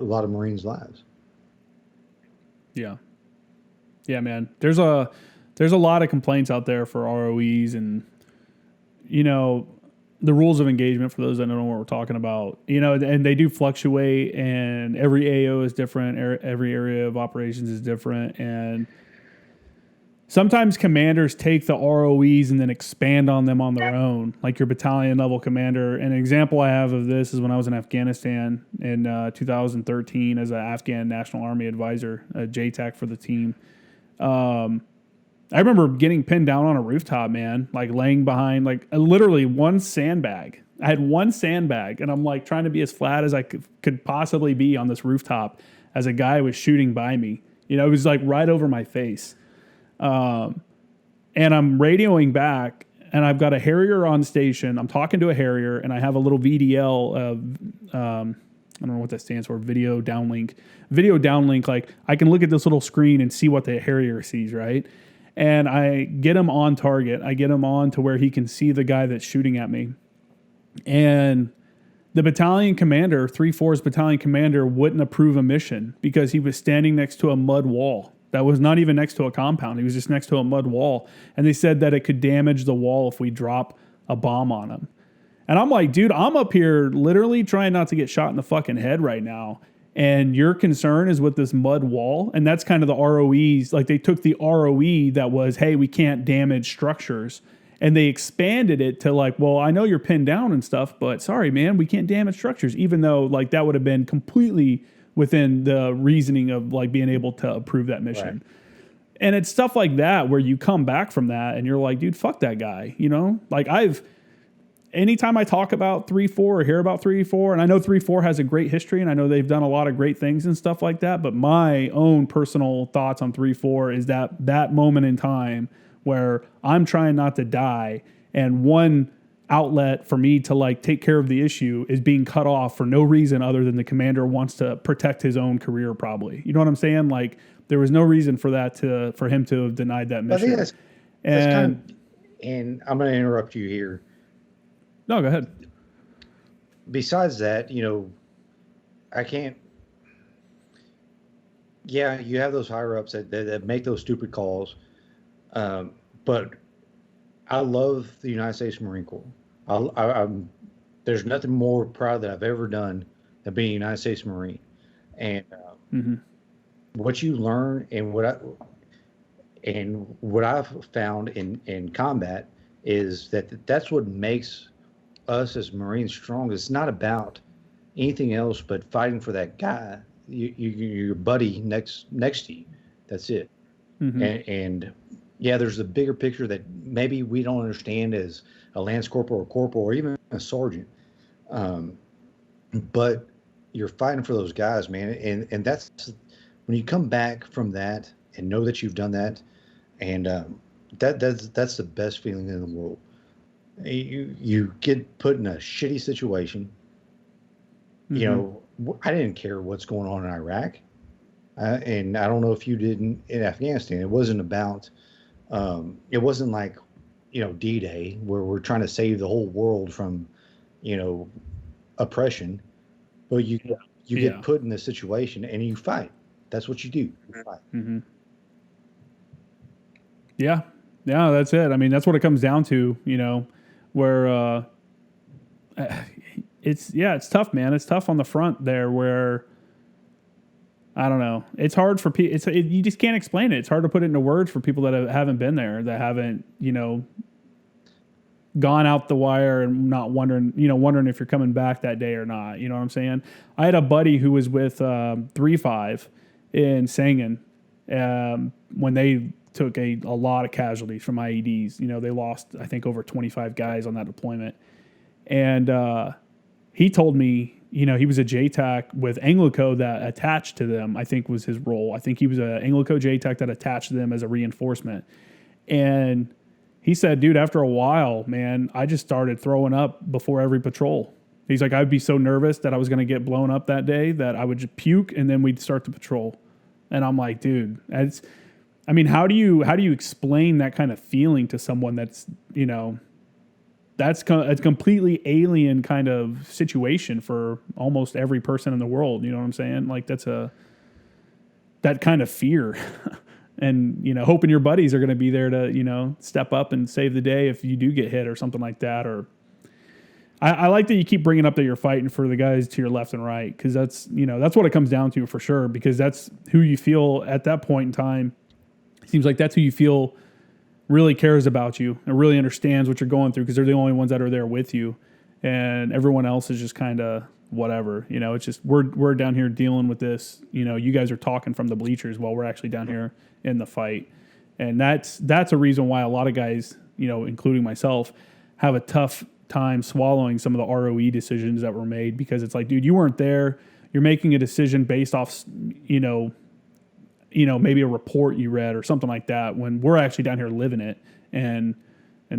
lot of Marines' lives. Yeah, man. There's a lot of complaints out there for ROEs, and the rules of engagement, for those that don't know what we're talking about, and they do fluctuate, and every AO is different. Every area of operations is different. And sometimes commanders take the ROEs and then expand on them on their own, like your battalion level commander. An example I have of this is when I was in Afghanistan in 2013 as an Afghan National Army advisor, a JTAC for the team. I remember getting pinned down on a rooftop, man, like laying behind, like literally one sandbag. I had one sandbag, and I'm like trying to be as flat as I could possibly be on this rooftop as a guy was shooting by me. It was like right over my face. And I'm radioing back, and I've got a Harrier on station. I'm talking to a Harrier, and I have a little VDL, I don't know what that stands for, video downlink. Like, I can look at this little screen and see what the Harrier sees, right? And I get him on target. I get him on to where he can see the guy that's shooting at me. And the battalion commander, 3-4's battalion commander, wouldn't approve a mission because he was standing next to a mud wall that was not even next to a compound. He was just next to a mud wall. And they said that it could damage the wall if we drop a bomb on him. And I'm like, dude, I'm up here literally trying not to get shot in the fucking head right now. And your concern is with this mud wall. And that's kind of the ROEs. Like, they took the ROE that was, hey, we can't damage structures. And they expanded it to like, well, I know you're pinned down and stuff, but sorry, man, we can't damage structures. Even though like that would have been completely within the reasoning of like being able to approve that mission. Right. And it's stuff like that where you come back from that and you're like, dude, fuck that guy. Like anytime I talk about 3-4 or hear about 3-4, and I know 3-4 has a great history, and I know they've done a lot of great things and stuff like that, but my own personal thoughts on 3-4 is that moment in time where I'm trying not to die, and one outlet for me to like take care of the issue is being cut off for no reason other than the commander wants to protect his own career, probably. You know what I'm saying? Like, there was no reason for him to have denied that mission. I think that's kind of, and I'm going to interrupt you here. No, go ahead. Besides that, I can't. Yeah, you have those higher ups that make those stupid calls, but I love the United States Marine Corps. There's nothing more proud that I've ever done than being a United States Marine, and what you learn and what I've found in combat is that's what makes us as Marines strong. It's not about anything else but fighting for that guy, your buddy next to you. That's it. And yeah, there's a bigger picture that maybe we don't understand as a lance corporal or corporal or even a sergeant. But you're fighting for those guys, man. And that's when you come back from that and know that you've done that, and that's the best feeling in the world. You get put in a shitty situation. I didn't care what's going on in Iraq, and I don't know if you did in Afghanistan. It wasn't about. It wasn't like, D-Day where we're trying to save the whole world from, oppression. But you get put in this situation and you fight. That's what you do. You fight. Mm-hmm. Yeah, that's it. I mean, that's what it comes down to. Where it's tough, man. It's tough on the front there where I don't know. It's hard for people. You just can't explain it. It's hard to put it into words for people that haven't been there, that haven't, gone out the wire and not wondering if you're coming back that day or not. You know what I'm saying? I had a buddy who was with 3-5 in Sangin when they took a lot of casualties from IEDs. They lost, I think, over 25 guys on that deployment. And he told me, he was a JTAC with Anglico that attached to them, I think was his role. I think he was an Anglico JTAC that attached to them as a reinforcement. And he said, dude, after a while, man, I just started throwing up before every patrol. He's like, I'd be so nervous that I was going to get blown up that day that I would just puke and then we'd start the patrol. And I'm like, dude, how do you explain that kind of feeling to someone that's, that's a completely alien kind of situation for almost every person in the world. You know what I'm saying? Like that kind of fear and, hoping your buddies are going to be there to, step up and save the day if you do get hit or something like that. Or I like that you keep bringing up that you're fighting for the guys to your left and right. Cause that's what it comes down to for sure, because that's who you feel at that point in time. It seems like that's who you feel really cares about you and really understands what you're going through, because they're the only ones that are there with you, and everyone else is just kind of whatever. It's just we're down here dealing with this. You guys are talking from the bleachers while we're actually down here in the fight, and that's a reason why a lot of guys, including myself, have a tough time swallowing some of the ROE decisions that were made, because it's like, dude, you weren't there. You're making a decision based off, maybe a report you read or something like that, when we're actually down here living it and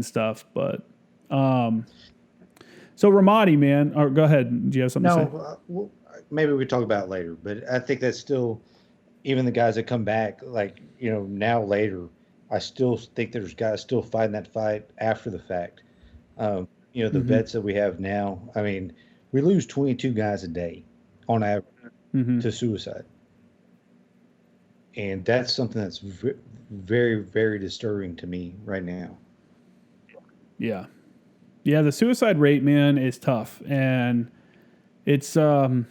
stuff. But, so Ramadi, man, or go ahead. Do you have something to say? Well, maybe we talk about it later, but I think that's still, even the guys that come back, like, now later, I still think there's guys still fighting that fight after the fact. The vets that we have now, we lose 22 guys a day on average to suicide. And that's something that's very, very disturbing to me right now. Yeah. Yeah, the suicide rate, man, is tough. And it's, I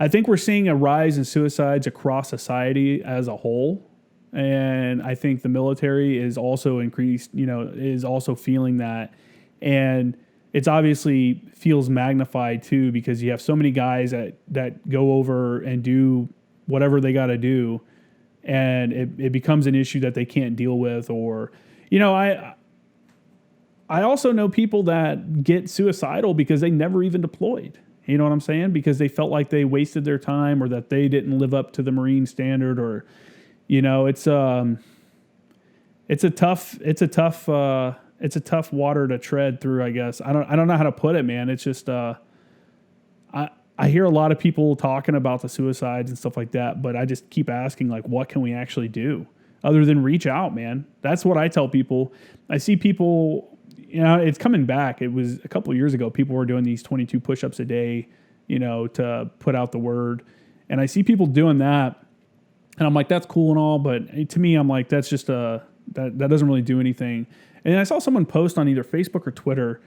think we're seeing a rise in suicides across society as a whole. And I think the military is also increased, is also feeling that. And it's obviously feels magnified too, because you have so many guys that go over and do whatever they got to do, and it becomes an issue that they can't deal with. Or, I also know people that get suicidal because they never even deployed. You know what I'm saying? Because they felt like they wasted their time, or that they didn't live up to the Marine standard, or, it's a tough water to tread through, I guess. I don't know how to put it, man. It's just, I hear a lot of people talking about the suicides and stuff like that, but I just keep asking, like, what can we actually do other than reach out, man? That's what I tell people. I see people, it's coming back. It was a couple of years ago, people were doing these 22 push-ups a day, to put out the word. And I see people doing that, and I'm like, that's cool and all, but to me, I'm like, that's just that doesn't really do anything. And I saw someone post on either Facebook or Twitter.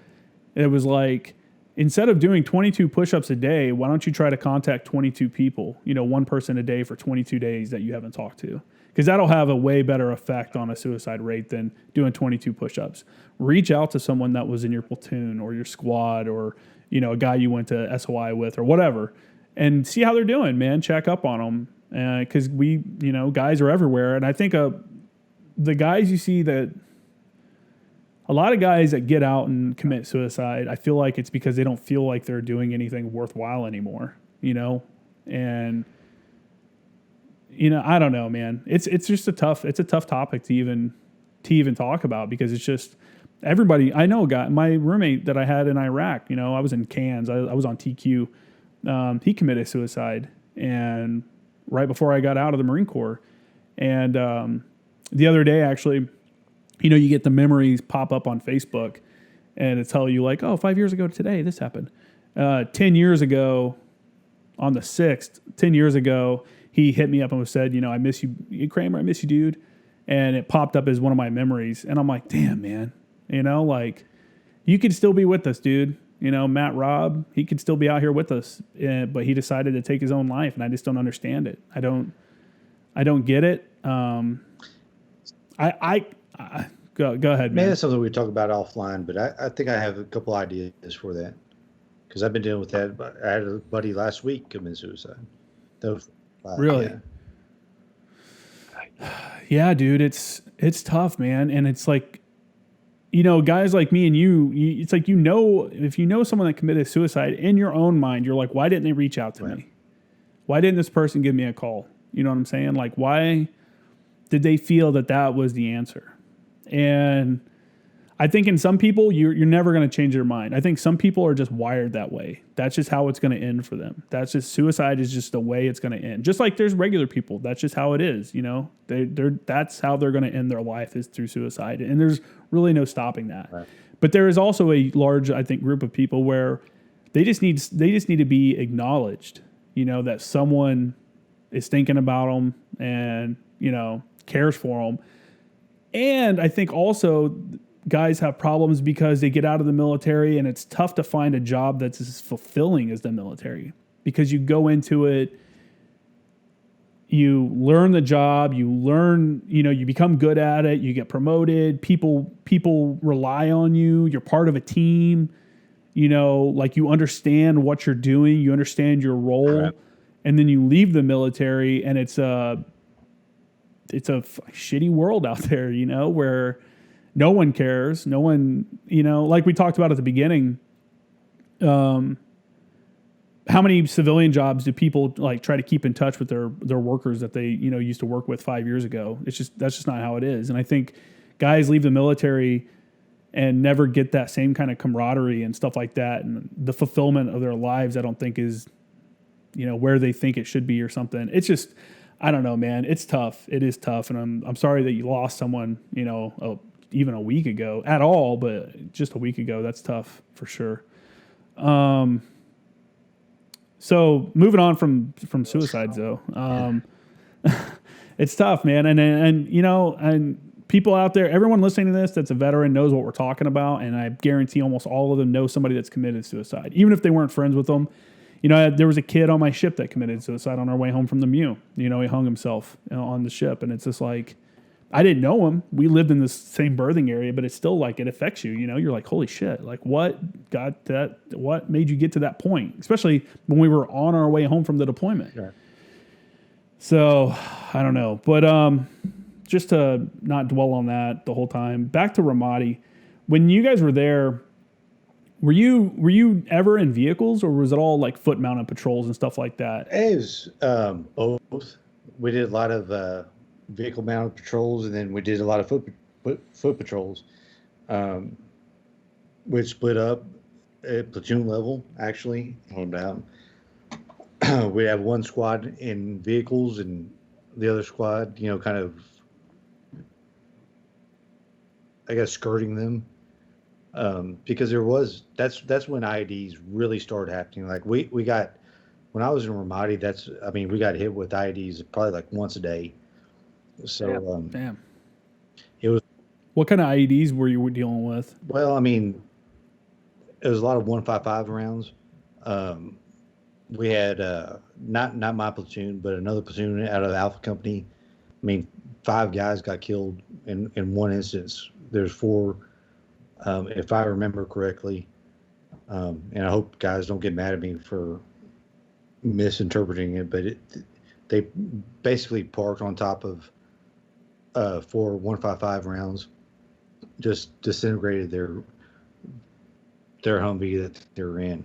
It was like, instead of doing 22 push-ups a day, why don't you try to contact 22 people, one person a day for 22 days that you haven't talked to? Because that'll have a way better effect on a suicide rate than doing 22 push-ups. Reach out to someone that was in your platoon or your squad, or, a guy you went to SOI with or whatever, and see how they're doing, man. Check up on them. Because guys are everywhere. And I think the guys you see that, a lot of guys that get out and commit suicide, I feel like it's because they don't feel like they're doing anything worthwhile anymore, and, I don't know, man. It's just a tough topic to even talk about, because it's just everybody. I know a guy, my roommate that I had in Iraq, I was in Cairns. I was on TQ. He committed suicide, and right before I got out of the Marine Corps. And the other day, actually, you get the memories pop up on Facebook, and it tell you like, oh, 5 years ago today, this happened. 10 years ago, on the 6th, 10 years ago, he hit me up and said, I miss you, Kramer, I miss you, dude. And it popped up as one of my memories. And I'm like, damn, man, like, you could still be with us, dude. Matt Robb, he could still be out here with us, but he decided to take his own life, and I just don't understand it. I don't get it. Go ahead, man. Maybe that's something we talk about offline, but I think I have a couple ideas for that because I've been dealing with that. But I had a buddy last week commit suicide. Really? Yeah, dude, it's tough, man, and it's like, guys like me and you, it's like, if you know someone that committed suicide, in your own mind, you're like, why didn't they reach out to me? Why didn't this person give me a call? You know what I'm saying? Like, why did they feel that was the answer? And I think in some people, you're never going to change their mind. I think some people are just wired that way. That's just how it's going to end for them. Suicide is just the way it's going to end. Just like there's regular people. That's just how it is, that's how they're going to end their life, is through suicide. And there's really no stopping that. Right. But there is also a large, I think, group of people where they just need to be acknowledged, that someone is thinking about them and, cares for them. And I think also guys have problems because they get out of the military and it's tough to find a job that's as fulfilling as the military, because you go into it, you learn the job, you become good at it, you get promoted, people rely on you, you're part of a team, like you understand what you're doing, you understand your role. Right. And then you leave the military and it's a shitty world out there, where no one cares. No one, like we talked about at the beginning, how many civilian jobs do people like try to keep in touch with their workers that they, used to work with 5 years ago? That's just not how it is. And I think guys leave the military and never get that same kind of camaraderie and stuff like that. And the fulfillment of their lives, I don't think is, where they think it should be or something. It's just, I don't know, man. It's tough. It is tough. And I'm sorry that you lost someone, even a week ago at all, but just a week ago, that's tough for sure. So moving on from suicides though, it's tough, man. And people out there, everyone listening to this that's a veteran knows what we're talking about. And I guarantee almost all of them know somebody that's committed suicide, even if they weren't friends with them. There was a kid on my ship that committed suicide on our way home from the MEU. He hung himself on the ship. And it's just like, I didn't know him. We lived in the same berthing area, but it's still like, it affects you. You're like, holy shit, like what made you get to that point? Especially when we were on our way home from the deployment. Sure. So I don't know, but just to not dwell on that the whole time, back to Ramadi. When you guys were there, were you ever in vehicles, or was it all like foot mounted patrols and stuff like that? It was both. We did a lot of vehicle mounted patrols, and then we did a lot of foot patrols. We'd split up at platoon level, actually, and we'd have one squad in vehicles and the other squad, kind of, I guess, skirting them. Because that's when IEDs really started happening. Like we got, when I was in Ramadi, we got hit with IEDs probably like once a day. So, damn. It was. What kind of IEDs were you dealing with? Well, it was a lot of 155 rounds. We had, not my platoon, but another platoon out of the Alpha Company. 5 guys got killed in one instance. There's 4, if I remember correctly, and I hope guys don't get mad at me for misinterpreting it, but they basically parked on top of 4 155 rounds, just disintegrated their Humvee that they were in.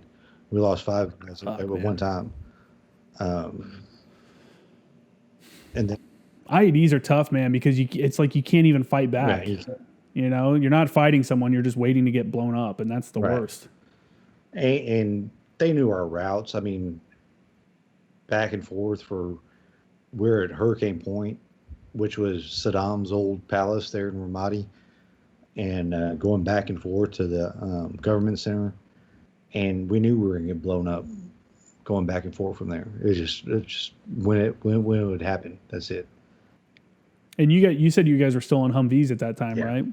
We lost 5 guys at one time. And then IEDs are tough, man, because it's like you can't even fight back. Right. You're not fighting someone, you're just waiting to get blown up, and that's the worst. And they knew our routes. Back and forth we're at Hurricane Point, which was Saddam's old palace there in Ramadi, and going back and forth to the government center. And we knew we were going to get blown up going back and forth from there. It's just when it would happen, that's it. And you said you guys were still in Humvees at that time, right?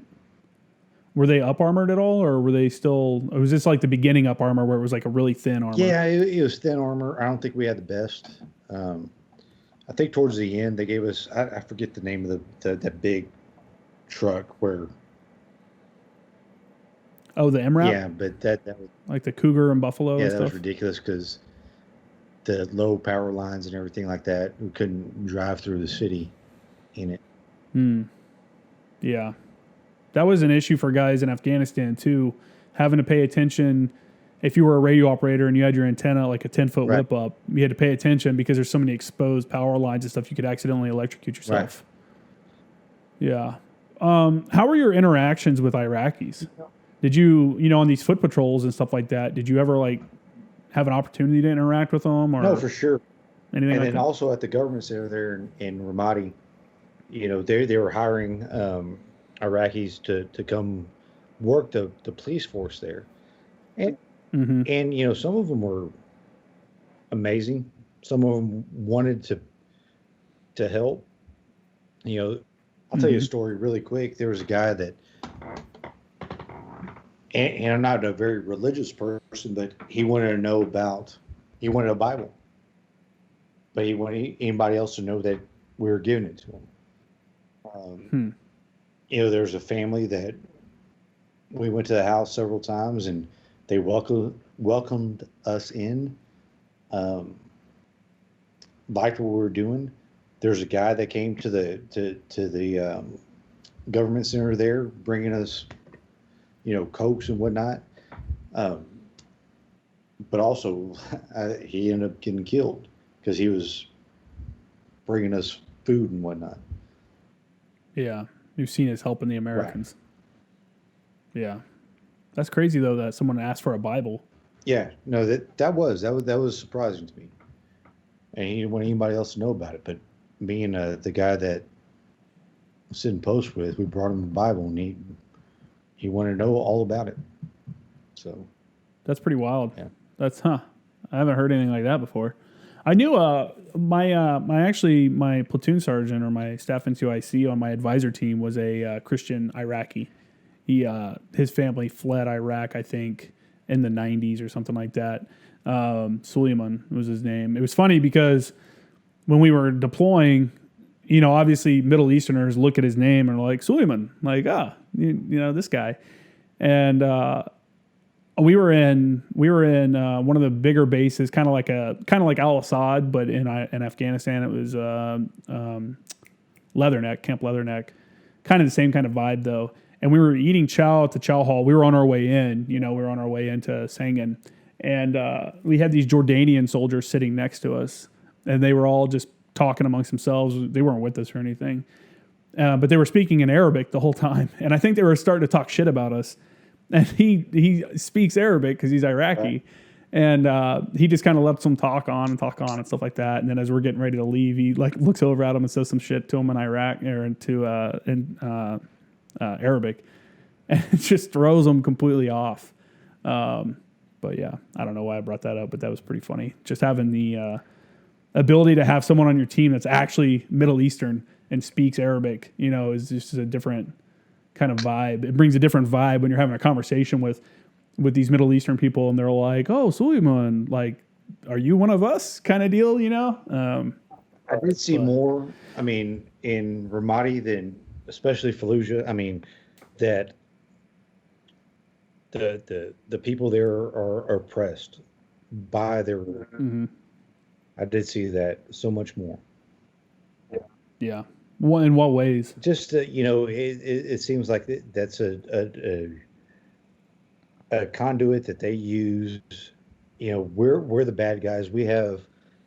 Were they up armored at all, or were they still? Or was this like the beginning up armor where it was like a really thin armor? Yeah, it was thin armor. I don't think we had the best. I think towards the end they gave us, I forget the name of that big truck where. Oh, the MRAP? Yeah, but that was like the Cougar and Buffalo. Yeah, and that stuff? was ridiculous because the low power lines and everything like that. We couldn't drive through the city in it. Yeah, that was an issue for guys in Afghanistan too, having to pay attention. If you were a radio operator and you had your antenna like a 10-foot whip up, you had to pay attention because there's so many exposed power lines and stuff. You could accidentally electrocute yourself. Right. Yeah. How were your interactions with Iraqis? Did you, on these foot patrols and stuff like that, did you ever like have an opportunity to interact with them? Or no, for sure. Anything and like then that? Also at the government center there in Ramadi, they were hiring Iraqis to come work the police force there. And and some of them were amazing. Some of them wanted to help. I'll tell you a story really quick. There was a guy that, and I'm not a very religious person, but he wanted a Bible, but he wanted anybody else to know that we were giving it to him. There's a family that we went to the house several times, and they welcomed us in, liked what we were doing. There's a guy that came to the government center there, bringing us, Cokes and whatnot. But also, he ended up getting killed because he was bringing us food and whatnot. Yeah, you've seen his helping the Americans. Right. Yeah, that's crazy though that someone asked for a Bible. Yeah, no, that was surprising to me, and he didn't want anybody else to know about it. But me and the guy that I was sitting post with, we brought him a Bible, and he wanted to know all about it. So that's pretty wild. Yeah, that's I haven't heard anything like that before. I knew my platoon sergeant or my staff NCOIC on my advisor team was a Christian Iraqi. His family fled Iraq, I think, in the 90s or something like that. Suleiman was his name. It was funny because when we were deploying, obviously Middle Easterners look at his name and are like, Suleiman, like, this guy. And we were in one of the bigger bases, kind of like Al-Assad, but in Afghanistan. It was Leatherneck, Camp Leatherneck, kind of the same kind of vibe though. And we were eating chow at the chow hall. We were on our way in, we were on our way into Sangin, and we had these Jordanian soldiers sitting next to us, and they were all just talking amongst themselves. They weren't with us or anything, but they were speaking in Arabic the whole time. And I think they were starting to talk shit about us. And he speaks Arabic because he's Iraqi. Right. And he just kind of lets them talk on and stuff like that. And then as we're getting ready to leave, he like looks over at them and says some shit to them in Iraq or in Arabic, and it just throws them completely off. But yeah, I don't know why I brought that up, but that was pretty funny. Just having the ability to have someone on your team that's actually Middle Eastern and speaks Arabic, is just a different kind of vibe. It brings a different vibe when you're having a conversation with these Middle Eastern people, and they're like, "Oh, Suleiman, like, are you one of us?" kind of deal, I did see more. I mean, in Ramadi than especially Fallujah. I mean, that the people there are oppressed by their. Mm-hmm. I did see that so much more. Yeah. Well, in what ways? Just it seems like that's a conduit that they use. We're the bad guys. We have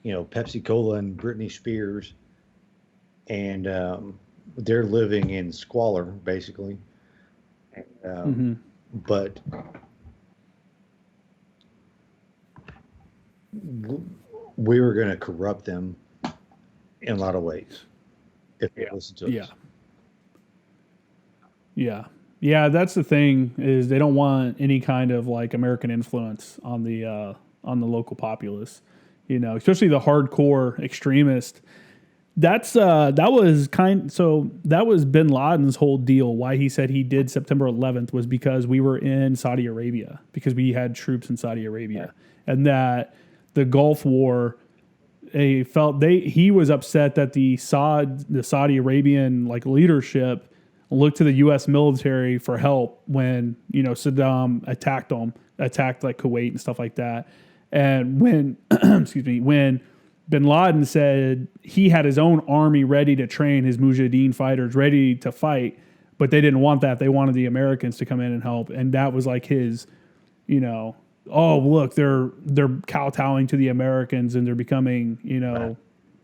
Pepsi Cola and Britney Spears, and they're living in squalor basically. But we were going to corrupt them in a lot of ways. If they listen to us. Yeah. That's the thing, is they don't want any kind of like American influence on the local populace. Especially the hardcore extremist. that was bin Laden's whole deal. Why he said he did September 11th was because we were in Saudi Arabia, because we had troops in Saudi Arabia, and that the Gulf War, he was upset that the Saudi Arabian like leadership looked to the U.S. military for help when Saddam attacked like Kuwait and stuff like that, and when excuse me, when bin Laden said he had his own army ready to train his Mujahideen fighters, ready to fight, but they didn't want that. They wanted the Americans to come in and help, and that was like his, oh look, they're kowtowing to the Americans and they're becoming,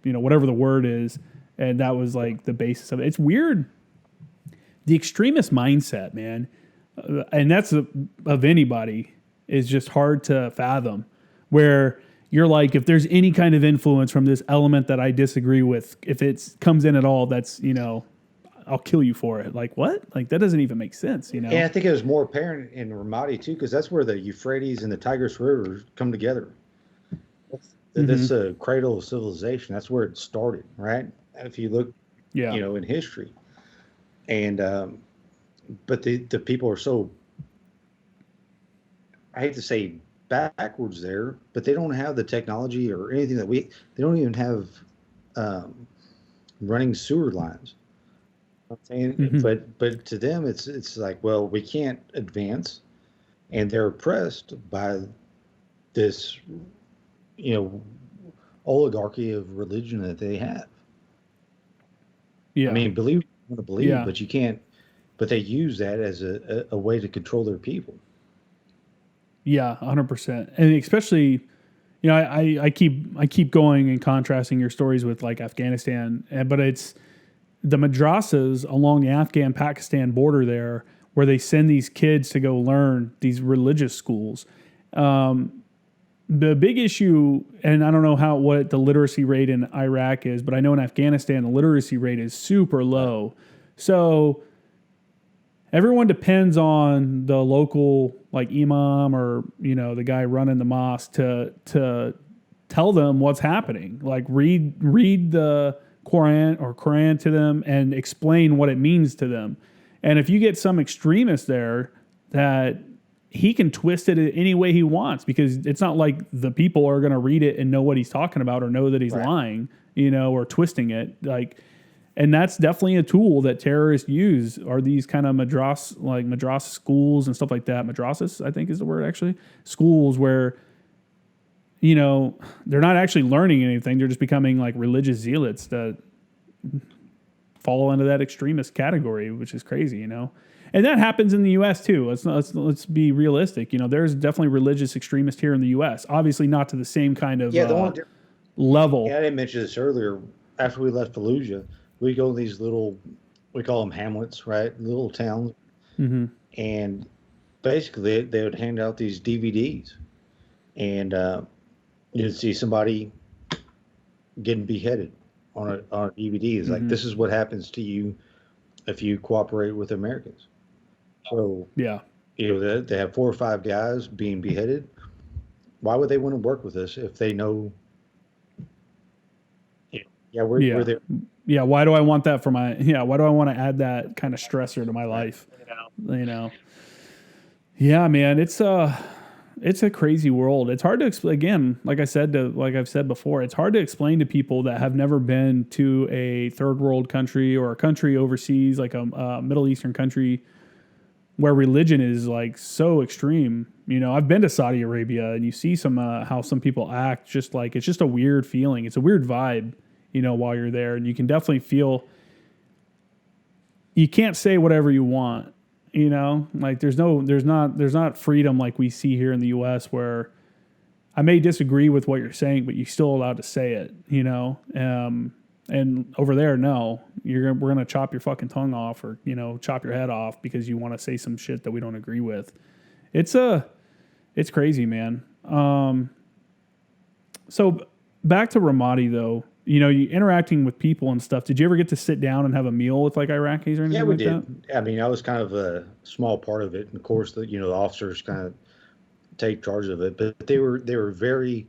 whatever the word is, and that was like the basis of it. It's weird, the extremist mindset, man, and that's of anybody is just hard to fathom. Where you're like, if there's any kind of influence from this element that I disagree with, if it comes in at all, that's, I'll kill you for it. Like, what? Like, that doesn't even make sense, And I think it was more apparent in Ramadi, too, because that's where the Euphrates and the Tigris River come together. That's a cradle of civilization. That's where it started, right? If you look, in history. And, but the people are so, I hate to say backwards there, but they don't have the technology or anything they don't even have running sewer lines. I'm saying, but to them it's like, well, we can't advance, and they're oppressed by this, oligarchy of religion that they have. Yeah, I mean, believe you want to believe, but you can't. But they use that as a way to control their people. Yeah, 100%. And especially, I keep going and contrasting your stories with like Afghanistan, but it's the madrasas along the Afghan-Pakistan border there where they send these kids to go learn, these religious schools. The big issue, and I don't know what the literacy rate in Iraq is, but I know in Afghanistan the literacy rate is super low. So everyone depends on the local like imam or the guy running the mosque to tell them what's happening. Like read the Quran to them and explain what it means to them. And if you get some extremist there, that he can twist it any way he wants, because it's not like the people are going to read it and know what he's talking about or know that he's lying, or twisting it. Like, and that's definitely a tool that terrorists use, are these kind of madrasa schools and stuff like that. Madrasas, I think is the word actually. Schools where, they're not actually learning anything. They're just becoming like religious zealots that fall into that extremist category, which is crazy, And that happens in the U.S. too. Let's be realistic. There's definitely religious extremists here in the U.S. Obviously not to the same kind of level. Yeah, I didn't mention this earlier. After we left Fallujah, we go to these little, we call them hamlets, right? Little towns. Mm-hmm. And basically they would hand out these DVDs, and you'd see somebody getting beheaded on a DVD. It's like, this is what happens to you if you cooperate with Americans. So, they have 4 or 5 guys being beheaded. Why would they want to work with us if they know, we're there? Yeah, why do I want that for why do I want to add that kind of stressor to my life? Yeah, man, it's a crazy world. It's hard to explain. Again, like I've said before, it's hard to explain to people that have never been to a third world country or a country overseas, like a Middle Eastern country where religion is like so extreme. I've been to Saudi Arabia, and you see how some people act, just like, it's just a weird feeling. It's a weird vibe, while you're there, and you can definitely feel you can't say whatever you want. Like there's not freedom like we see here in the U.S., where I may disagree with what you're saying, but you're still allowed to say it, and over there, no, we're going to chop your fucking tongue off, or, chop your head off because you want to say some shit that we don't agree with. It's crazy, man. So back to Ramadi though, you interacting with people and stuff. Did you ever get to sit down and have a meal with like Iraqis or anything? Yeah, we like did. That? I mean, I was kind of a small part of it, and of course, the officers kind of take charge of it. But they were very,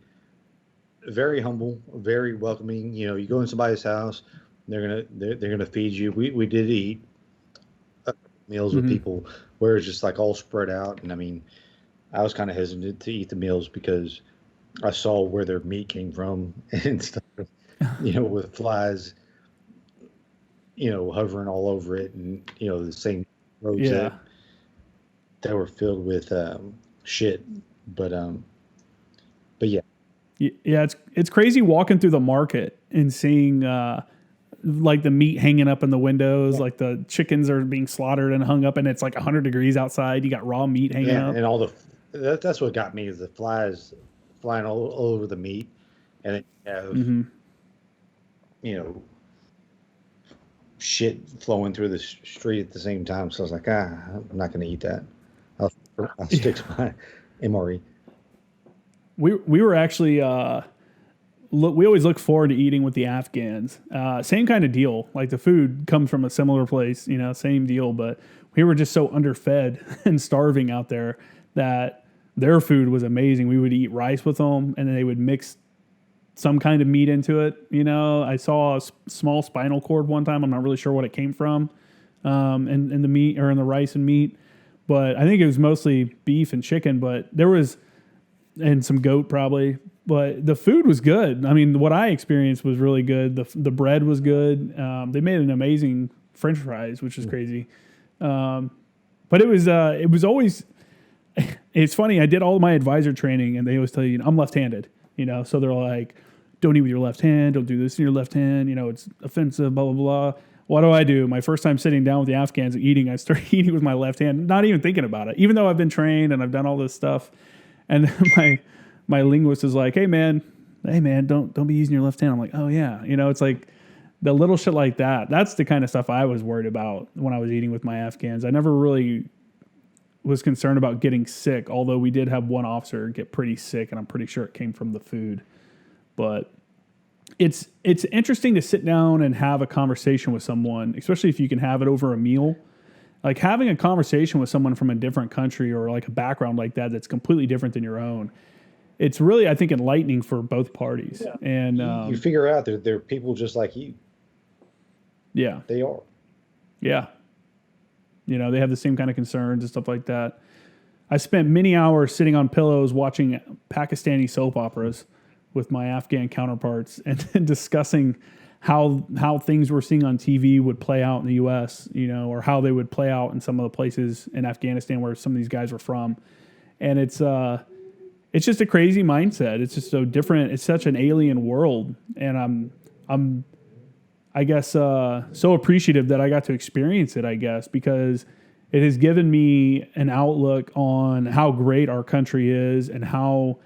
very humble, very welcoming. You go in somebody's house, they're gonna feed you. We did eat meals with Mm-hmm. people where it's just like all spread out, and I mean, I was kind of hesitant to eat the meals because I saw where their meat came from and stuff, with flies, hovering all over it, and the same roads Yeah. that were filled with shit. But yeah, Yeah, it's crazy walking through the market and seeing like the meat hanging up in the windows, yeah, like the chickens are being slaughtered and hung up, and it's like 100 degrees outside. You got raw meat hanging yeah, up. and that's what got me is the flies flying all over the meat, and then you have Mm-hmm. you know shit flowing through the street at the same time. So I was like, I'm not going to eat that. I'll stick to my MRE. We were actually we always look forward to eating with the Afghans. Same kind of deal. Like the food comes from a similar place, same deal. But we were just so underfed and starving out there that their food was amazing. We would eat rice with them, and then they would mix some kind of meat into it. I saw a small spinal cord one time. I'm not really sure what it came from, in the meat or in the rice and meat, but I think it was mostly beef and chicken. But there was and some goat probably. But the food was good. I mean, what I experienced was really good. The bread was good. They made an amazing French fries, which is crazy. But it was always. It's funny. I did all of my advisor training, and they always tell you I'm left-handed. So they're like, don't eat with your left hand. Don't do this in your left hand. It's offensive. Blah blah blah. What do I do? My first time sitting down with the Afghans eating, I started eating with my left hand, not even thinking about it. Even though I've been trained and I've done all this stuff, and my linguist is like, hey man, don't be using your left hand. I'm like, oh yeah, it's like the little shit like that. That's the kind of stuff I was worried about when I was eating with my Afghans. I never really was concerned about getting sick, although we did have one officer get pretty sick, and I'm pretty sure it came from the food. But it's interesting to sit down and have a conversation with someone, especially if you can have it over a meal. Like having a conversation with someone from a different country or like a background like that that's completely different than your own. It's really, I think, enlightening for both parties. Yeah. And You figure out that they're people just like you. Yeah, They are. Yeah. They have the same kind of concerns and stuff like that. I spent many hours sitting on pillows watching Pakistani soap operas with my Afghan counterparts and discussing how things we're seeing on TV would play out in the U.S., or how they would play out in some of the places in Afghanistan where some of these guys were from. And it's just a crazy mindset. It's just so different. It's such an alien world, and I'm I guess so appreciative that I got to experience it. I guess because it has given me an outlook on how great our country is and how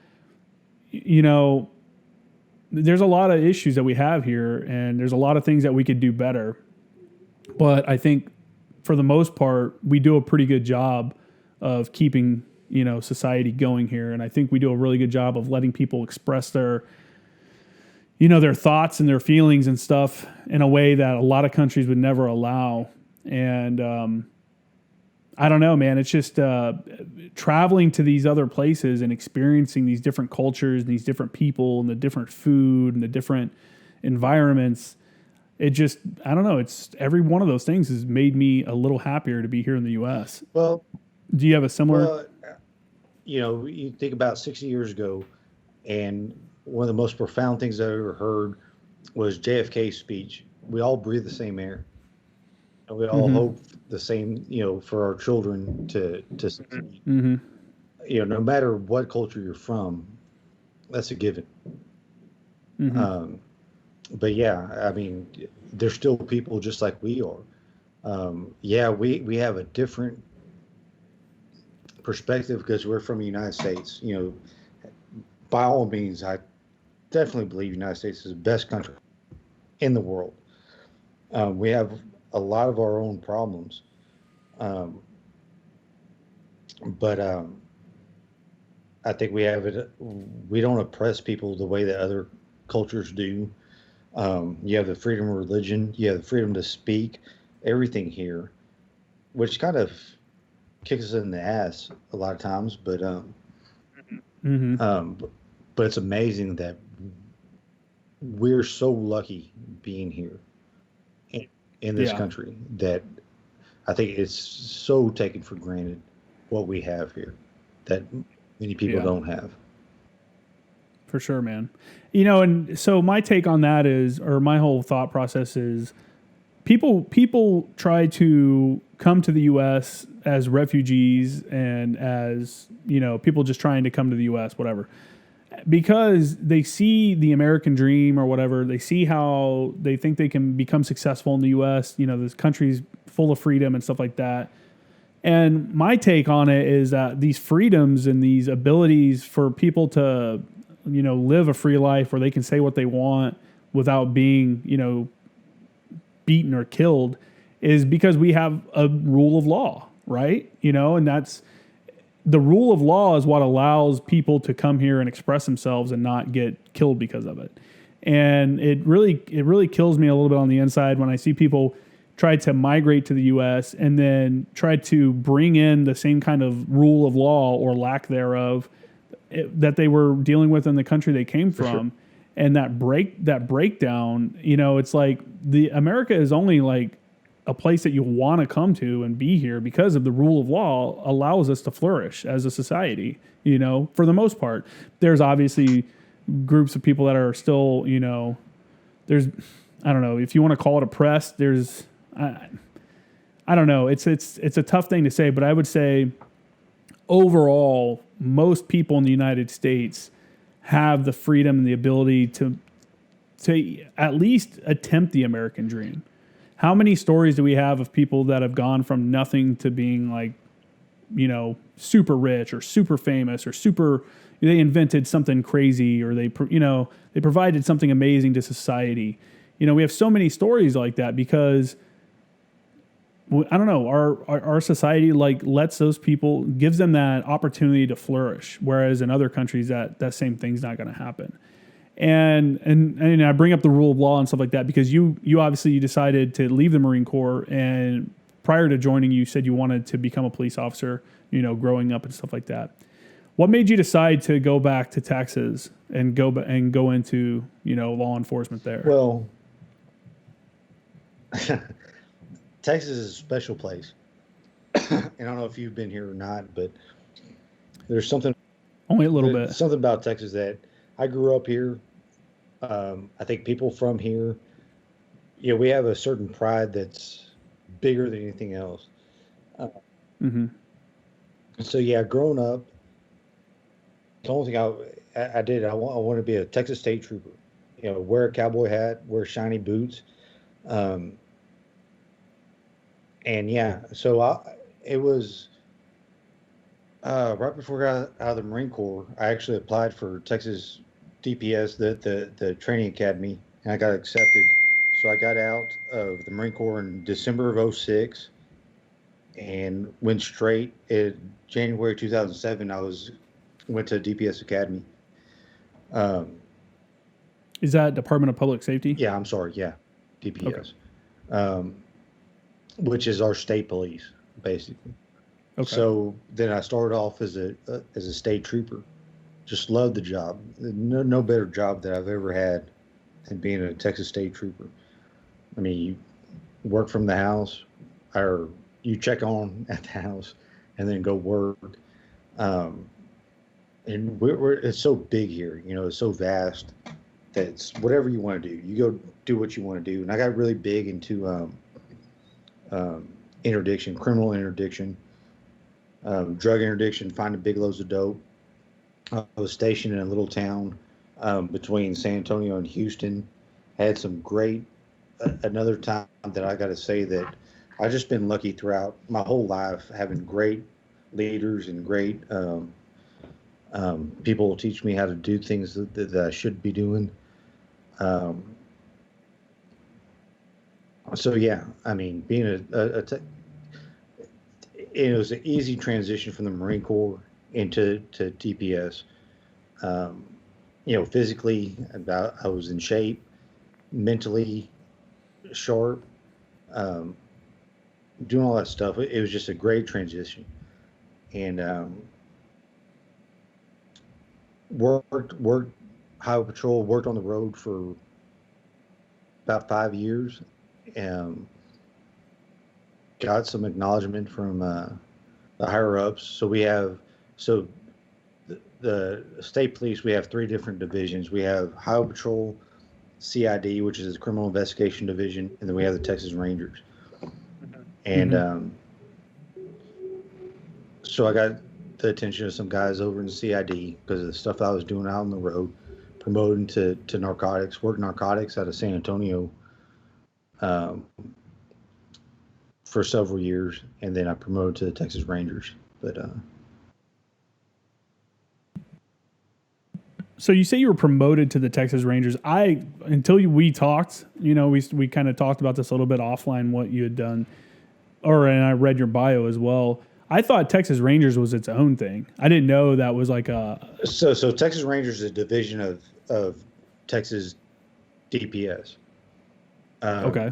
there's a lot of issues that we have here, and there's a lot of things that we could do better. But I think for the most part, we do a pretty good job of keeping society going here, and I think we do a really good job of letting people express their thoughts and their feelings and stuff in a way that a lot of countries would never allow. And I don't know, man. It's just traveling to these other places and experiencing these different cultures and these different people and the different food and the different environments. It just, I don't know. It's every one of those things has made me a little happier to be here in the U.S. Well, Do you have a similar? well, you think about 60 years ago, and one of the most profound things I ever heard was JFK speech. We all breathe the same air, and we all Mm-hmm. hope the same, for our children to succeed. Mm-hmm. No matter what culture you're from, that's a given. Mm-hmm. But yeah, I mean, there's still people just like we are. Yeah, we have a different perspective because we're from the United States. By all means, I definitely believe the United States is the best country in the world. We have a lot of our own problems, but I think we have it. We don't oppress people the way that other cultures do. You have the freedom of religion. You have the freedom to speak. Everything here, which kind of kicks us in the ass a lot of times, but Mm-hmm. but it's amazing that we're so lucky being here. in this Yeah. country that I think it's so taken for granted what we have here that many people Yeah. don't have. For sure, man. And so my take on that is, or my whole thought process is, people try to come to the U.S. as refugees and as people just trying to come to the U.S. whatever, because they see the American dream or whatever. They see how they think they can become successful in the U.S. This country's full of freedom and stuff like that. And my take on it is that these freedoms and these abilities for people to, live a free life where they can say what they want without being, beaten or killed, is because we have a rule of law, right? And that's the rule of law is what allows people to come here and express themselves and not get killed because of it. And it really kills me a little bit on the inside when I see people try to migrate to the U.S. and then try to bring in the same kind of rule of law or lack thereof that they were dealing with in the country they came from. Sure. And that breakdown, it's like the America is only like a place that you want to come to and be here because of the rule of law allows us to flourish as a society, for the most part. There's obviously groups of people that are still, there's, I don't know, if you want to call it oppressed, there's, I don't know. It's a tough thing to say, but I would say overall, most people in the United States have the freedom and the ability to at least attempt the American dream. How many stories do we have of people that have gone from nothing to being like, super rich or super famous or they invented something crazy or they provided something amazing to society. We have so many stories like that because I don't know, our society like lets those people, gives them that opportunity to flourish, whereas in other countries that same thing's not going to happen. And I bring up the rule of law and stuff like that because you obviously decided to leave the Marine Corps, and prior to joining, you said you wanted to become a police officer, growing up and stuff like that. What made you decide to go back to Texas and go into law enforcement there? Well, Texas is a special place. And I don't know if you've been here or not, but there's something only a little bit. Something about Texas that I grew up here. I think people from here, we have a certain pride that's bigger than anything else. So growing up, the only thing I did, I want to be a Texas State Trooper. Wear a cowboy hat, wear shiny boots. So it was right before I got out of the Marine Corps. I actually applied for Texas DPS, the training academy, and I got accepted. So I got out of the Marine Corps in December of 2006 and went straight in January 2007. Went to DPS Academy. Is that Department of Public Safety? Yeah, I'm sorry. Yeah, DPS. Okay. Which is our state police, basically. Okay. So then I started off as a state trooper. Just loved the job. No better job that I've ever had than being a Texas State Trooper. I mean, you work from the house, or you check on at the house, and then go work. And it's so big here. It's so vast that it's whatever you want to do. You go do what you want to do. And I got really big into interdiction, criminal interdiction, drug interdiction, finding big loads of dope. I was stationed in a little town between San Antonio and Houston. Had some great, another time that I got to say that I've just been lucky throughout my whole life, having great leaders and great people teach me how to do things that I should be doing. Being it was an easy transition from the Marine Corps into DPS. Physically, I was in shape, mentally sharp, doing all that stuff. It was just a great transition, and worked highway patrol, worked on the road for about 5 years, got some acknowledgement from the higher ups. So we have the state police. We have 3 different divisions. We have Highway Patrol, CID, which is the Criminal Investigation Division, and then we have the Texas Rangers. And so I got the attention of some guys over in the CID because of the stuff I was doing out on the road, promoting to narcotics, work narcotics out of San Antonio for several years, and then I promoted to the Texas Rangers. But so you say you were promoted to the Texas Rangers. We talked, we kind of talked about this a little bit offline, what you had done, and I read your bio as well. I thought Texas Rangers was its own thing. I didn't know that was like a... So Texas Rangers is a division of Texas DPS. Okay.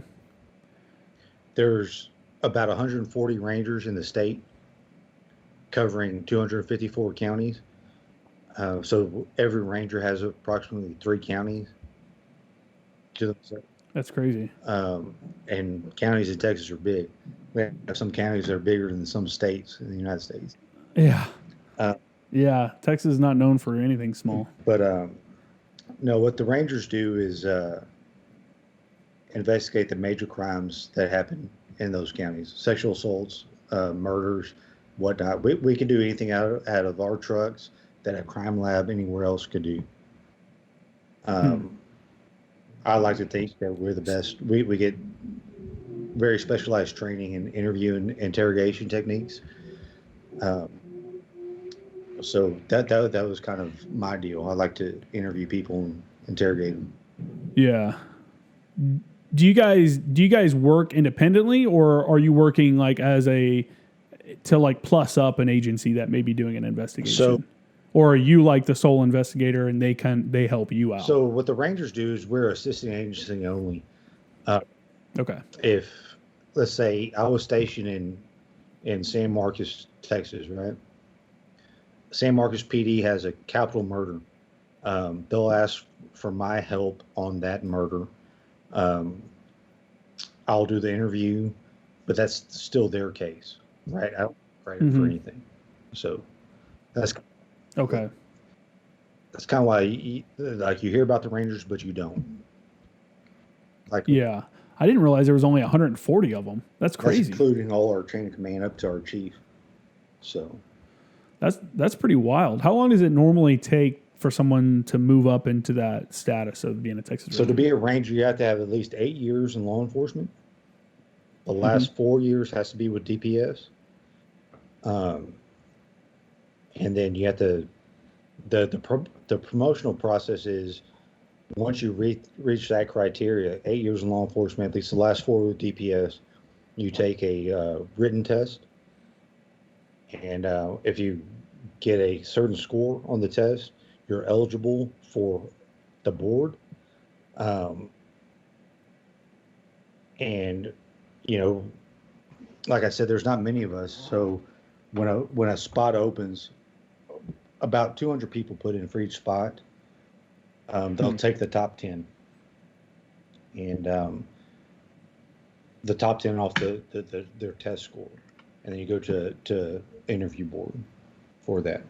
There's about 140 Rangers in the state, covering 254 counties. So every Ranger has approximately 3 counties to themselves. That's crazy. And counties in Texas are big. We have some counties that are bigger than some states in the United States. Yeah. Yeah. Texas is not known for anything small. But no, what the Rangers do is investigate the major crimes that happen in those counties: sexual assaults, murders, whatnot. We can do anything out of our trucks that a crime lab anywhere else could do. I like to think that we're the best. We get very specialized training in interview and interrogation techniques. So that was kind of my deal. I like to interview people and interrogate them. Yeah. Do you guys work independently, or are you working like to like plus up an agency that may be doing an investigation? So, or are you like the sole investigator and they help you out? So what the Rangers do is we're assisting agency only. Okay. If, let's say, I was stationed in San Marcos, Texas, right? San Marcos PD has a capital murder. They'll ask for my help on that murder. I'll do the interview, but that's still their case, right? I don't credit for anything. So that's okay. That's kind of why you hear about the Rangers, but you don't. Yeah. I didn't realize there was only 140 of them. That's crazy. That's including all our chain of command up to our chief. So that's pretty wild. How long does it normally take for someone to move up into that status of being a Texas Ranger? So to be a Ranger, you have to have at least 8 years in law enforcement. The last 4 years has to be with DPS. And then you have to, the promotional process is, once you reach that criteria, 8 years in law enforcement, at least the last 4 with DPS, you take a written test. And if you get a certain score on the test, you're eligible for the board. And, like I said, there's not many of us. So when a spot opens, about 200 people put in for each spot. They'll take the top 10, and the top 10 off their test score, and then you go to interview board for that.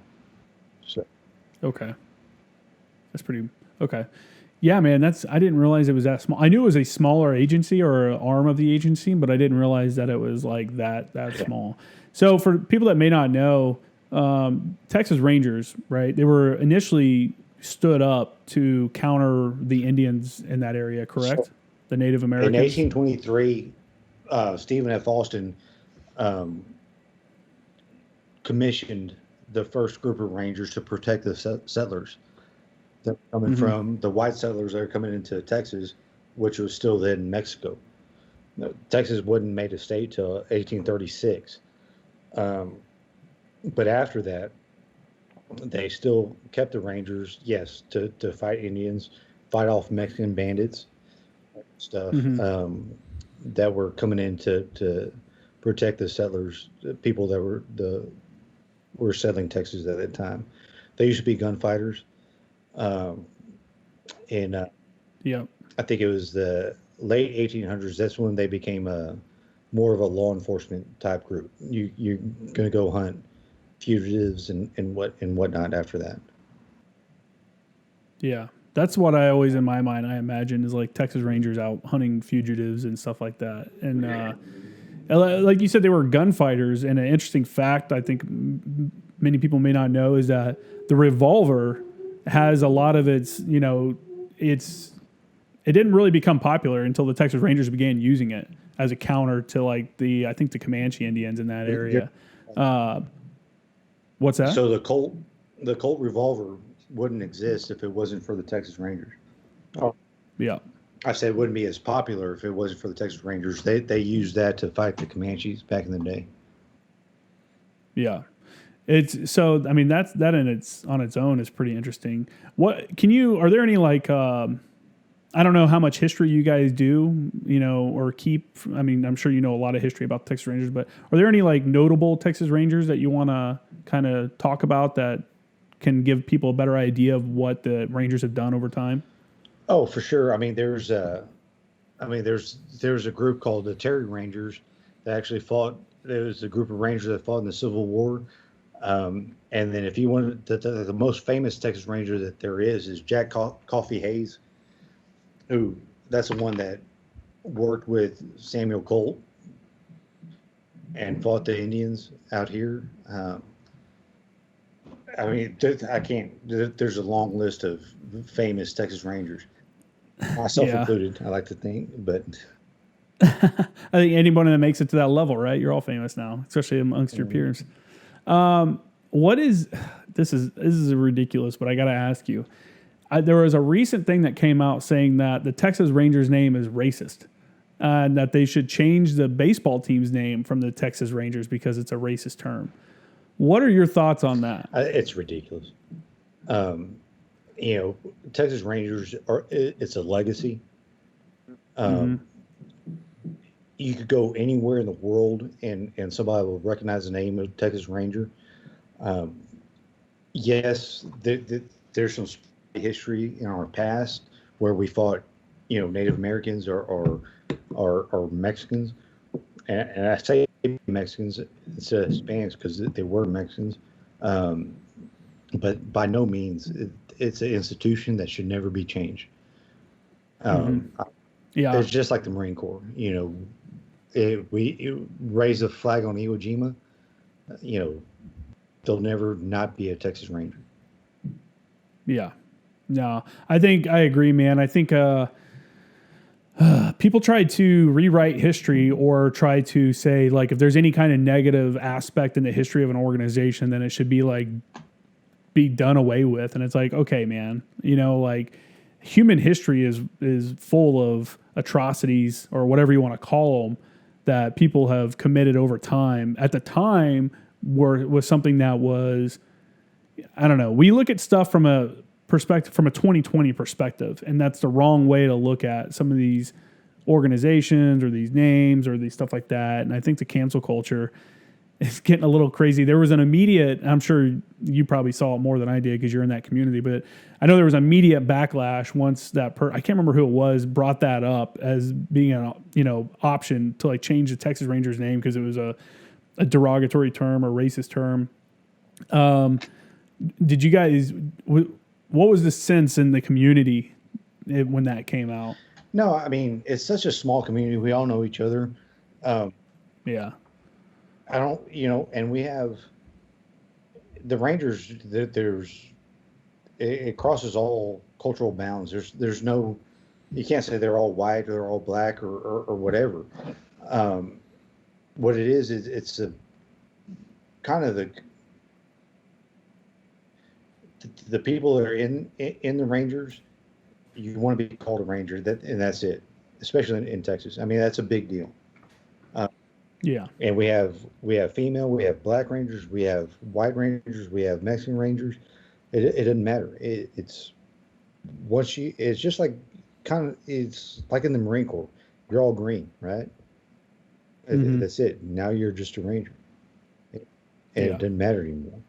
So okay, that's pretty okay. Yeah, man, I didn't realize it was that small. I knew it was a smaller agency or an arm of the agency, but I didn't realize that it was like that small. So for people that may not know, Texas Rangers, right? They were initially stood up to counter the Indians in that area, correct? So, the Native Americans. In 1823, Stephen F. Austin commissioned the first group of Rangers to protect the settlers that were coming from the white settlers that are coming into Texas, which was still then Mexico. Texas wasn't made a state till 1836. But after that, they still kept the Rangers, yes, to fight Indians, fight off Mexican bandits, stuff that were coming in to protect the settlers, the people that were settling Texas at that time. They used to be gunfighters, and yeah, I think it was the late 1800s. That's when they became more of a law enforcement type group. You're going to go hunt fugitives and whatnot after that. Yeah. That's what I always, in my mind, I imagine is like Texas Rangers out hunting fugitives and stuff like that. And like you said, they were gunfighters. And an interesting fact I think many people may not know is that the revolver has a lot of its, it didn't really become popular until the Texas Rangers began using it as a counter to like I think the Comanche Indians in that area. What's that? So the Colt revolver wouldn't exist if it wasn't for the Texas Rangers. Oh, yeah. I said it wouldn't be as popular if it wasn't for the Texas Rangers. They used that to fight the Comanches back in the day. Yeah. It's so, I mean, that on its own is pretty interesting. Are there any like, I don't know how much history you guys do, or keep. I mean, I'm sure you know a lot of history about the Texas Rangers, but are there any like notable Texas Rangers that you want to kind of talk about that can give people a better idea of what the Rangers have done over time? Oh, for sure. I mean, there's a group called the Terry Rangers that actually fought. There was a group of Rangers that fought in the Civil War. And then if you want the most famous Texas Ranger that there is Jack Coffee Hayes, who that's the one that worked with Samuel Colt and fought the Indians out here. I mean, I can't. There's a long list of famous Texas Rangers, myself included. I like to think, but I think anybody that makes it to that level, right? You're all famous now, especially amongst your peers. This is ridiculous, but I got to ask you. There was a recent thing that came out saying that the Texas Rangers name is racist, and that they should change the baseball team's name from the Texas Rangers because it's a racist term. What are your thoughts on that? It's ridiculous. Texas Rangers it's a legacy. You could go anywhere in the world and somebody will recognize the name of Texas Ranger. Yes, there's some history in our past where we fought, Native Americans or Mexicans, and I say Mexicans instead of Hispanics because they were Mexicans, but by no means it's an institution that should never be changed. It's just like the Marine Corps. We raise a flag on Iwo Jima, they'll never not be a Texas Ranger. Yeah. No, I think I agree, man. I think people try to rewrite history or try to say, like, if there's any kind of negative aspect in the history of an organization, then it should be done away with. And it's like, okay, man, like human history is full of atrocities or whatever you want to call them that people have committed over time. At the time, was something that was, I don't know. We look at stuff from a 2020 perspective, and that's the wrong way to look at some of these organizations or these names or these stuff like that. And I think the cancel culture is getting a little crazy. There was an immediate, I'm sure you probably saw it more than I did because you're in that community, but I know there was immediate backlash once I can't remember who it was, brought that up as being an option to like change the Texas Rangers name because it was a derogatory term or racist term. Did you guys, what was the sense in the community when that came out? No, I mean, it's such a small community. We all know each other. Yeah. I don't, and we have the Rangers, it crosses all cultural bounds. There's no, you can't say they're all white or they're all black or whatever. What it is it's a kind of the people that are in the Rangers, you want to be called a Ranger, and that's it, especially in Texas. I mean, that's a big deal. Yeah. And we have female, we have black Rangers, we have white Rangers, we have Mexican Rangers. It doesn't matter. It's just like it's like in the Marine Corps. You're all green, right? That's it. Now you're just a Ranger, and it doesn't matter anymore.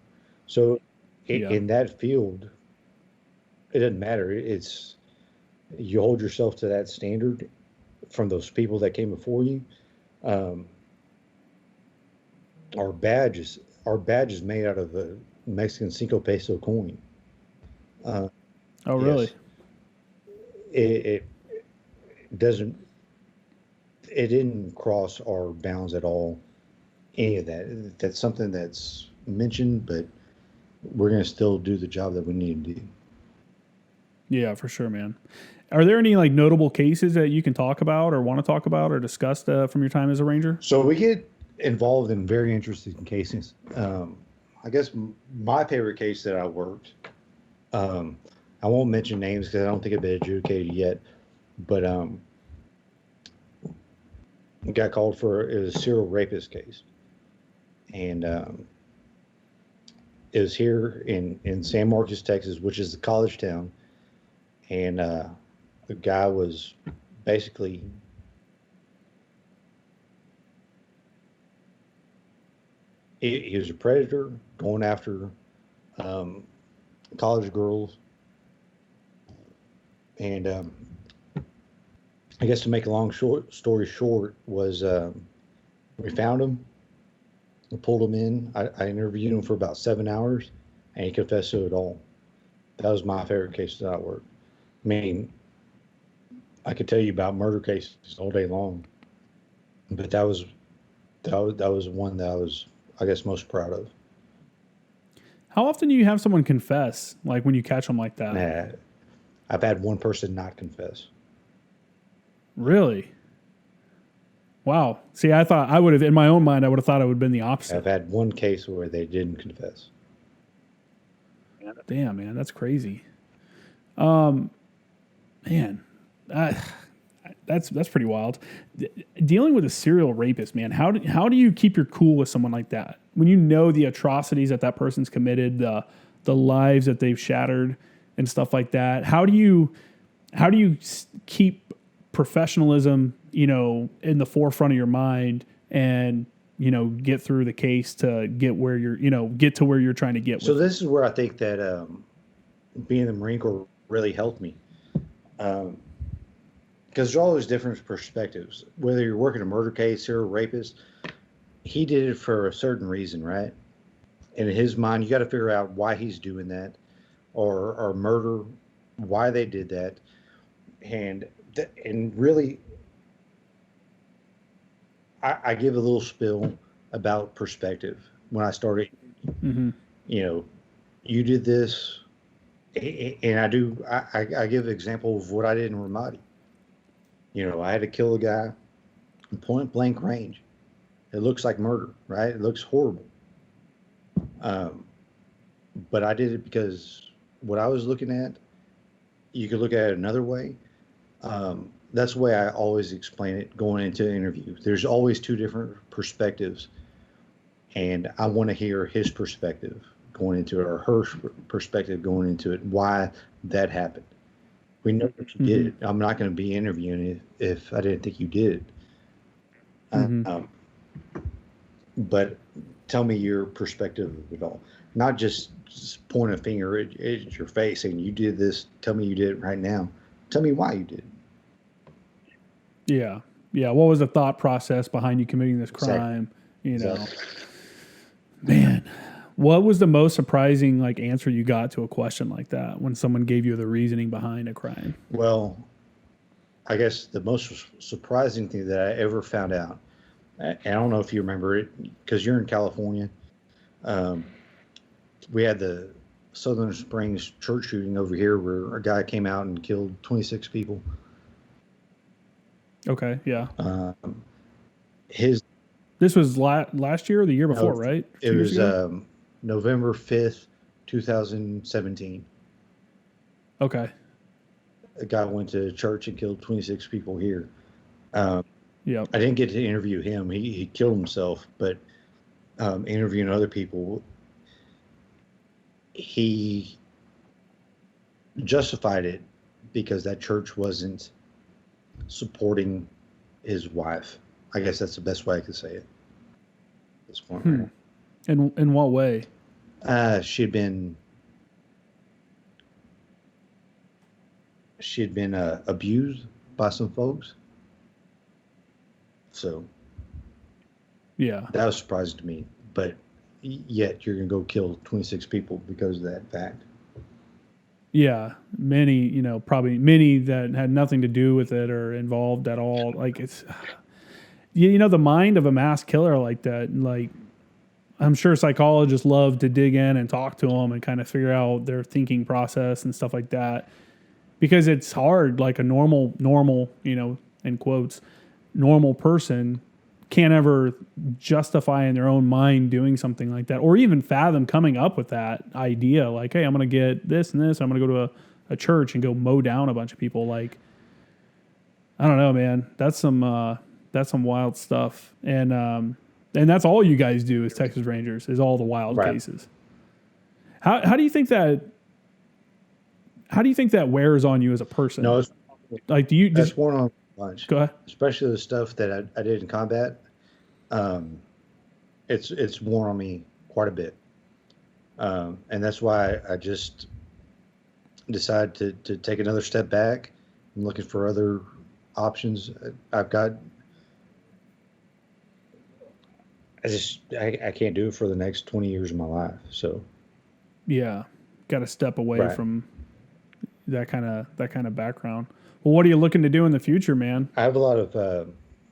So in that field, it doesn't matter. You hold yourself to that standard from those people that came before you, Um, our badge is made out of a Mexican Cinco peso coin. Oh, really? Yes, it doesn't. It didn't cross our bounds at all. Any of that. That's something that's mentioned, but we're going to still do the job that we need to do. Yeah, for sure, man. Are there any like notable cases that you can talk about or want to talk about or discuss from your time as a ranger? So we get involved in very interesting cases. I guess my favorite case that I worked, um, I won't mention names because I don't think it's been adjudicated yet, but got called for it was a serial rapist case, and it was here in San Marcos, Texas, which is a college town, and the guy was basically he was a predator going after um, college girls, and I guess to make a story short was we found him, we pulled him in. I interviewed him for about 7 hours, and he confessed to it all. That was my favorite case that I worked. I mean, I could tell you about murder cases all day long, but that was one that I was, I guess, most proud of. How often do you have someone confess, like when you catch them like that? Nah, I've had one person not confess. Really? Wow. See, I thought I would have, in my own mind, I would have thought it would have been the opposite. I've had one case where they didn't confess. Damn, man, that's crazy. Man, uh, that's pretty wild. Dealing with a serial rapist, man, how do you keep your cool with someone like that when you know the atrocities that that person's committed, the lives that they've shattered, and stuff like that? How do you keep professionalism, in the forefront of your mind and get through the case to get where get to where you're trying to get So with this is where I think that being in the Marine Corps really helped me. Because there's always different perspectives. Whether you're working a murder case or a rapist, he did it for a certain reason, right? And in his mind, you got to figure out why he's doing that, or murder, why they did that, and and really, I give a little spill about perspective when I started. Mm-hmm. You know, you did this, and I do. I give an example of what I did in Ramadi. I had to kill a guy in point blank range. It looks like murder, right? It looks horrible. Um, but I did it because what I was looking at, you could look at it another way. That's the way I always explain it going into an interview. There's always two different perspectives, and I want to hear his perspective going into it, or her perspective going into it, why that happened. We know that you did it. I'm not going to be interviewing it if I didn't think you did it. Mm-hmm. But tell me your perspective of it all. Not just point a finger at your face saying you did this. Tell me you did it right now. Tell me why you did it. Yeah. Yeah. What was the thought process behind you committing this crime? Exactly. Man, what was the most surprising answer you got to a question like that when someone gave you the reasoning behind a crime? Well, I guess the most surprising thing that I ever found out, and I don't know if you remember it because you're in California. We had the Southern Springs church shooting over here where a guy came out and killed 26 people. Okay. Yeah. This was last year or the year before, right? It was November 5th, 2017. Okay. A guy went to church and killed 26 people here. Yeah. I didn't get to interview him. He killed himself, but interviewing other people, he justified it because that church wasn't supporting his wife. I guess that's the best way I could say it at this point. Right? In what way? She'd been abused by some folks. So Yeah. That was surprising to me. But yet you're going to go kill 26 people because of that fact. Yeah. Many, probably many that had nothing to do with it or involved at all. Like it's, the mind of a mass killer like that, like I'm sure psychologists love to dig in and talk to them and kind of figure out their thinking process and stuff like that, because it's hard. Like a normal, in quotes, normal person can't ever justify in their own mind doing something like that, or even fathom coming up with that idea. Like, hey, I'm going to get this and this. I'm going to go to a church and go mow down a bunch of people. Like, I don't know, man. That's some wild stuff. And that's all you guys do as Texas Rangers, is all the wild cases. How do you think that? How do you think that wears on you as a person? No, like, do you that's just one on bunch. Go ahead. Especially the stuff that I did in combat. It's worn on me quite a bit, and that's why I just decided to take another step back. I'm looking for other options. I can't do it for the next 20 years of my life. So yeah, got to step away from that kind of background. Well, what are you looking to do in the future, man? I have a lot of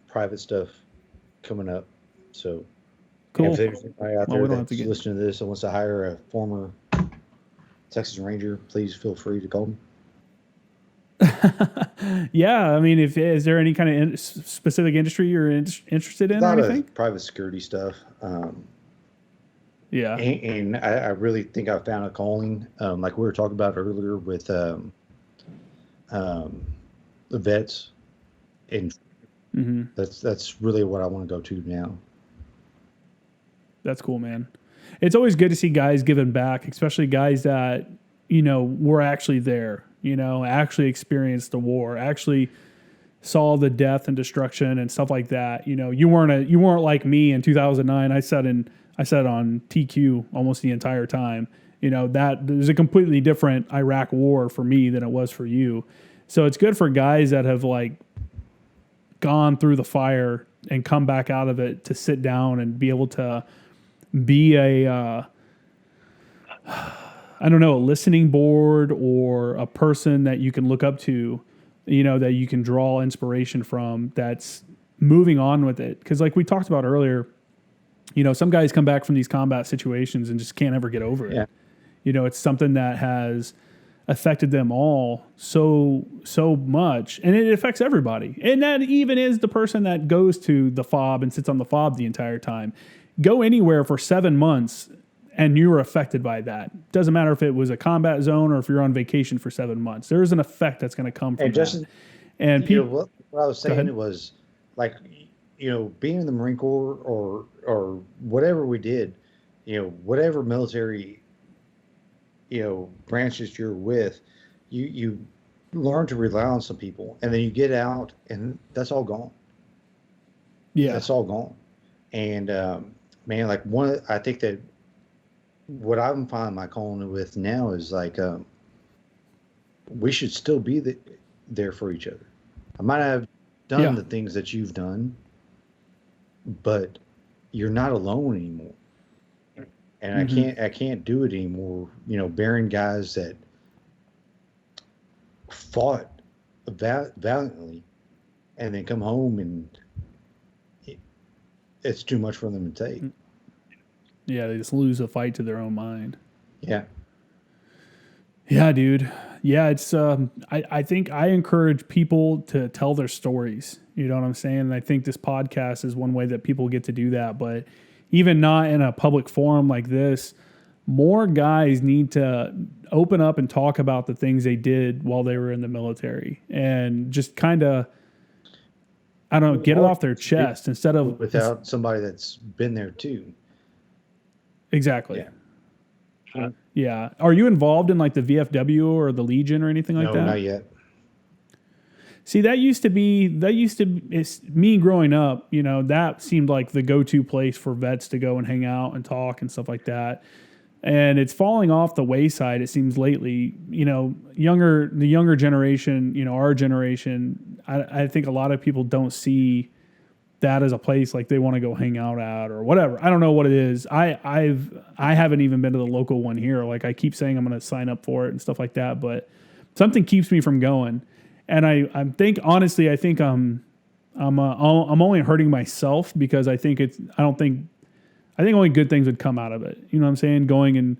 private stuff coming up. So cool. If there's anybody out there that's listening to this and wants to hire a former Texas Ranger, please feel free to call me. Yeah, I mean, is there any kind of specific industry you're interested in? A lot or anything? Of private security stuff. Yeah, and I really think I found a calling, like we were talking about earlier with the vets, and that's really what I want to go to now. That's cool, man. It's always good to see guys giving back, especially guys that were actually there. Actually experienced the war, actually saw the death and destruction and stuff like that. You weren't like me in 2009. I sat on TQ almost the entire time. That there's a completely different Iraq war for me than it was for you. So it's good for guys that have like gone through the fire and come back out of it to sit down and be able to be a listening board or a person that you can look up to, that you can draw inspiration from, that's moving on with it. Because like we talked about earlier, some guys come back from these combat situations and just can't ever get over it. Yeah. It's something that has affected them all so much, and it affects everybody. And that even is the person that goes to the FOB and sits on the FOB the entire time. Go anywhere for 7 months and you were affected by that. Doesn't matter if it was a combat zone or if you're on vacation for 7 months. There's an effect that's going to come from that. And people, what I was saying was, like, being in the Marine Corps or whatever we did, whatever military, branches you're with, you learn to rely on some people, and then you get out and that's all gone. Yeah, that's all gone. And man, like I think that what I'm finding my calling with now is like, we should still be there for each other. I might have done the things that you've done, but you're not alone anymore. And I can't do it anymore. Bearing guys that fought valiantly and then come home and it's too much for them to take. Yeah, they just lose a fight to their own mind. Yeah. Yeah, dude. Yeah, it's I think I encourage people to tell their stories. You know what I'm saying? And I think this podcast is one way that people get to do that. But even not in a public forum like this, more guys need to open up and talk about the things they did while they were in the military, and just kind of, I don't know, get it off their chest instead of without somebody that's been there too. Exactly. Yeah. Yeah. Are you involved in like the VFW or the Legion or anything like that? No, not yet. See, it's me growing up, that seemed like the go-to place for vets to go and hang out and talk and stuff like that. And it's falling off the wayside, it seems lately. The younger generation, our generation, I think a lot of people don't see that is a place like they want to go hang out at or whatever. I don't know what it is. I haven't even been to the local one here. Like I keep saying I'm going to sign up for it and stuff like that, but something keeps me from going. And I think honestly, I think I'm only hurting myself because I think only good things would come out of it. You know what I'm saying? Going and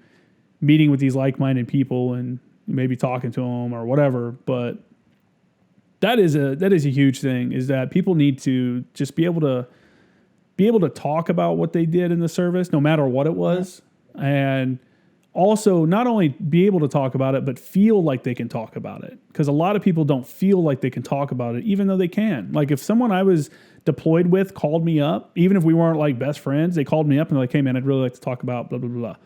meeting with these like-minded people and maybe talking to them or whatever. But that is a huge thing, is that people need to just be able to talk about what they did in the service, no matter what it was. And also not only be able to talk about it, but feel like they can talk about it. Because a lot of people don't feel like they can talk about it, even though they can. Like if someone I was deployed with called me up, even if we weren't like best friends, they called me up and they're like, hey man, I'd really like to talk about blah, blah, blah, blah.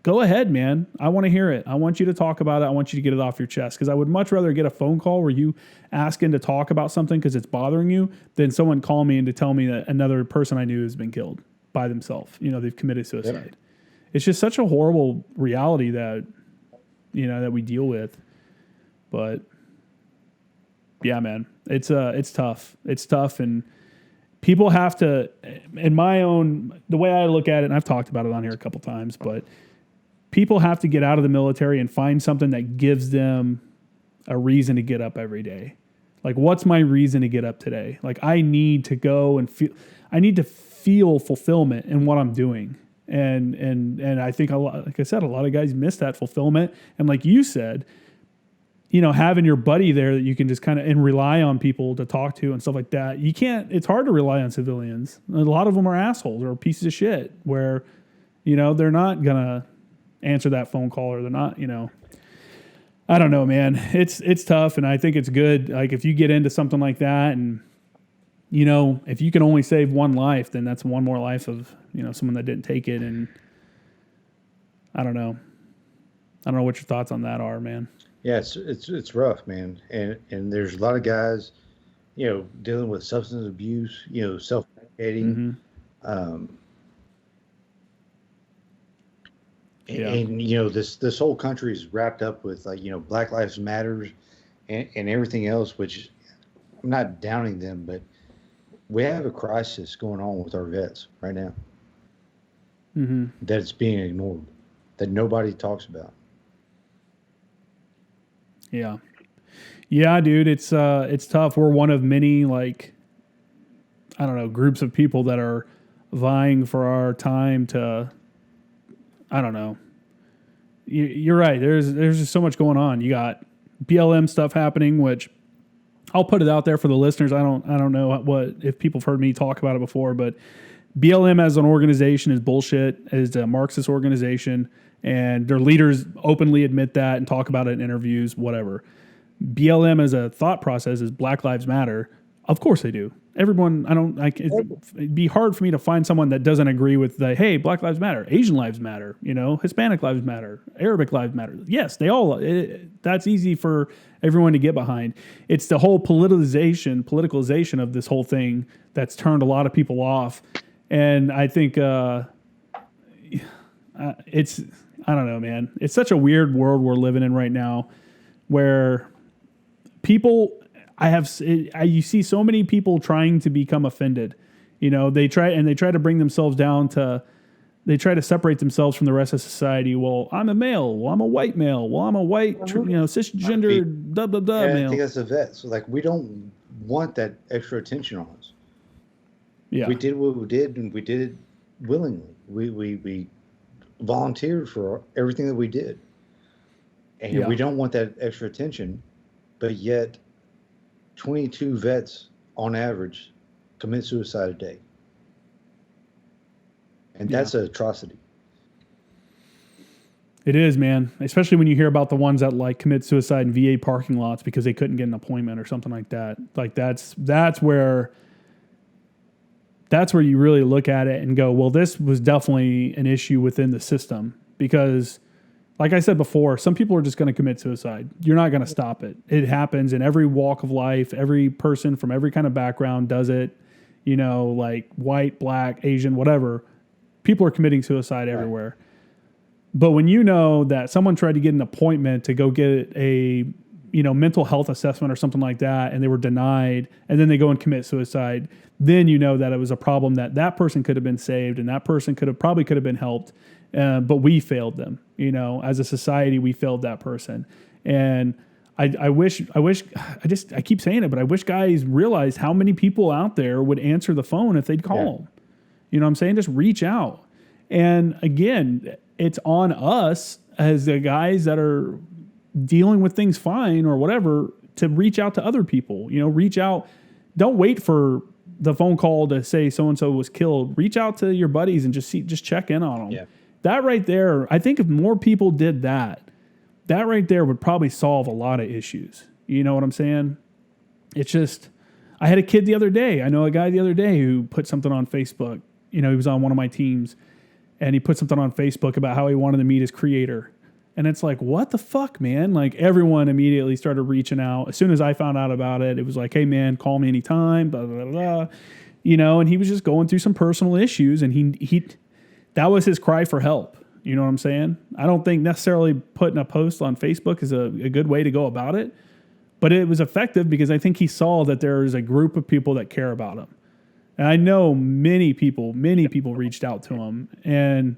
Go ahead, man. I want to hear it. I want you to talk about it. I want you to get it off your chest. Because I would much rather get a phone call where you asking to talk about something because it's bothering you than someone call me and to tell me that another person I knew has been killed by themselves. You know, they've committed suicide. Yep. It's just such a horrible reality that, you know, that we deal with. But yeah, man, it's tough. It's tough. And people have to, the way I look at it, and I've talked about it on here a couple times, but people have to get out of the military and find something that gives them a reason to get up every day. Like, what's my reason to get up today? Like, I need to go and feel fulfillment in what I'm doing. And I think like I said, a lot of guys miss that fulfillment. And like you said, you know, having your buddy there that you can just kind of, and rely on people to talk to and stuff like that. It's hard to rely on civilians. A lot of them are assholes or pieces of shit where, you know, they're not going to answer that phone call, or they're not, you know, I don't know, man. It's tough. And I think it's good. Like if you get into something like that and, you know, if you can only save one life, then that's one more life of, you know, someone that didn't take it. And I don't know what your thoughts on that are, man. Yeah, it's rough, man. And there's a lot of guys, you know, dealing with substance abuse, you know, self-medicating. Mm-hmm. And you know, this whole country is wrapped up with, like, you know, Black Lives Matters and everything else, which I'm not downing them, but we have a crisis going on with our vets right now. Mm-hmm. That's being ignored, that nobody talks about. Yeah. Yeah, dude, it's tough. We're one of many, like, I don't know, groups of people that are vying for our time to, I don't know. You're right. There's just so much going on. You got BLM stuff happening, which I'll put it out there for the listeners. I don't know if people have heard me talk about it before, but BLM as an organization is bullshit. Is a Marxist organization, and their leaders openly admit that and talk about it in interviews, whatever. BLM as a thought process is Black Lives Matter. Of course they do. Everyone, it'd be hard for me to find someone that doesn't agree with the, hey, Black Lives Matter, Asian lives matter, you know, Hispanic lives matter, Arabic lives matter. Yes, that's easy for everyone to get behind. It's the whole politicalization of this whole thing that's turned a lot of people off. And I think I don't know, man. It's such a weird world we're living in right now where people... you see so many people trying to become offended. You know, they try to bring themselves down they try to separate themselves from the rest of society. Well, I'm a male. Well, I'm a white male. Well, I'm a white, cisgender, blah, blah, blah. Yeah, I think that's a vet. So, like, we don't want that extra attention on us. Yeah. We did what we did, and we did it willingly. We volunteered for everything that we did. And we don't want that extra attention, but yet 22 vets on average commit suicide a day. And that's an atrocity. It is, man. Especially when you hear about the ones that like commit suicide in VA parking lots because they couldn't get an appointment or something like that. Like that's where you really look at it and go, well, this was definitely an issue within the system because, like I said before, some people are just going to commit suicide. You're not going to stop it. It happens in every walk of life. Every person from every kind of background does it. You know, like white, black, Asian, whatever. People are committing suicide everywhere. Right. But when you know that someone tried to get an appointment to go get mental health assessment or something like that, and they were denied, and then they go and commit suicide, then you know that it was a problem that person could have been saved and that person probably could have been helped, but we failed them. As a society, we failed that person. And I keep saying it, but I wish guys realized how many people out there would answer the phone if they'd call them. You know what I'm saying? Just reach out. And again, it's on us as the guys that are dealing with things fine or whatever to reach out to other people. Reach out. Don't wait for the phone call to say so-and-so was killed. Reach out to your buddies and just check in on them. Yeah. That right there, I think if more people did that right there would probably solve a lot of issues. You know what I'm saying? It's just, I had a kid the other day. I know a guy the other day who put something on Facebook. He was on one of my teams, and he put something on Facebook about how he wanted to meet his creator. And it's like, what the fuck, man? Like, everyone immediately started reaching out. As soon as I found out about it, it was like, hey, man, call me anytime, blah, blah, blah, blah. And he was just going through some personal issues, and he that was his cry for help. You know what I'm saying? I don't think necessarily putting a post on Facebook is a good way to go about it, but it was effective because I think he saw that there is a group of people that care about him. And I know many people reached out to him, and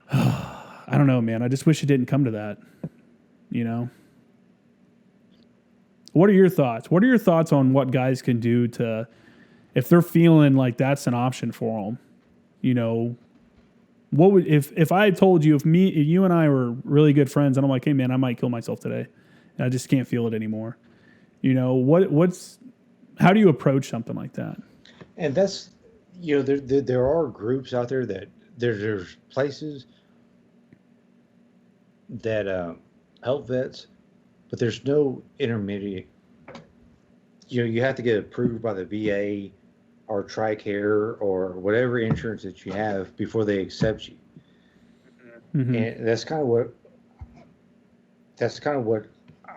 I don't know, man. I just wish it didn't come to that, What are your thoughts? What are your thoughts on what guys can do if they're feeling like that's an option for them? What would, if I had told you, if you and I were really good friends and I'm like, hey man, I might kill myself today and I just can't feel it anymore. How do you approach something like that? And that's, there are groups out there that there's places that help vets, but there's no intermediate. You have to get approved by the VA or TRICARE or whatever insurance that you have before they accept you. Mm-hmm. And that's kind of what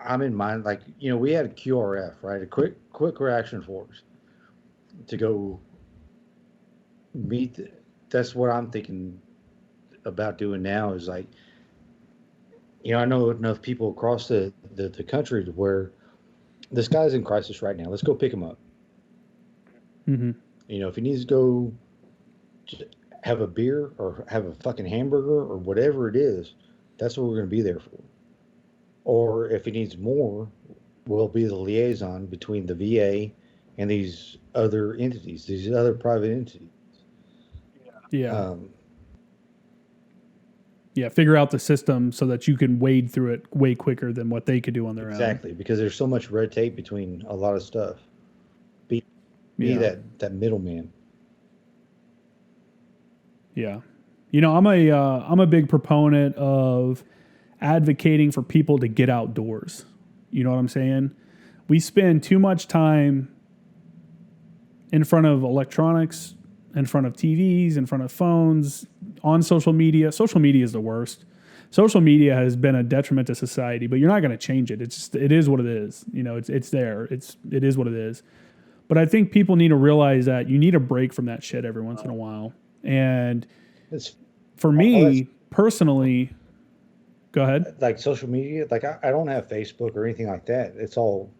I'm in mind. Like, we had a QRF, right? A quick reaction force to go meet. That's what I'm thinking about doing now is like, I know enough people across the country to where this guy's in crisis right now. Let's go pick him up. Mm-hmm. If he needs to go have a beer or have a fucking hamburger or whatever it is, that's what we're going to be there for. Or if he needs more, we'll be the liaison between the VA and these other entities, these other private entities. Yeah. Figure out the system so that you can wade through it way quicker than what they could do on their own. Exactly, because there's so much red tape between a lot of stuff. Be that middleman. Yeah. I'm a big proponent of advocating for people to get outdoors. You know what I'm saying? We spend too much time in front of electronics, in front of TVs, in front of phones, on social media. Social media is the worst. Social media has been a detriment to society, but you're not going to change it. It is what it is. It's there. It is what it is. But I think people need to realize that you need a break from that shit every once in a while. And for me personally, go ahead. Like social media, like I don't have Facebook or anything like that. It's all,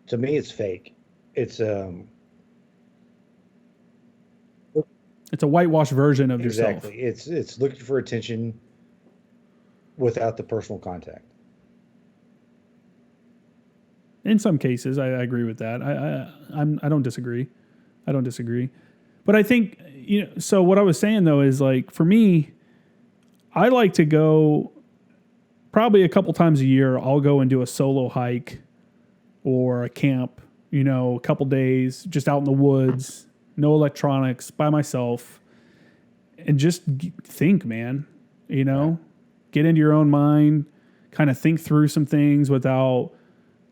to me, it's fake. It's a whitewashed version of yourself. Exactly. It's looking for attention without the personal contact. In some cases, I agree with that. I don't disagree. But I think, so what I was saying though is like, for me, I like to go probably a couple times a year. I'll go and do a solo hike or a camp, a couple days just out in the woods, no electronics, by myself, and just think, man, get into your own mind, kind of think through some things without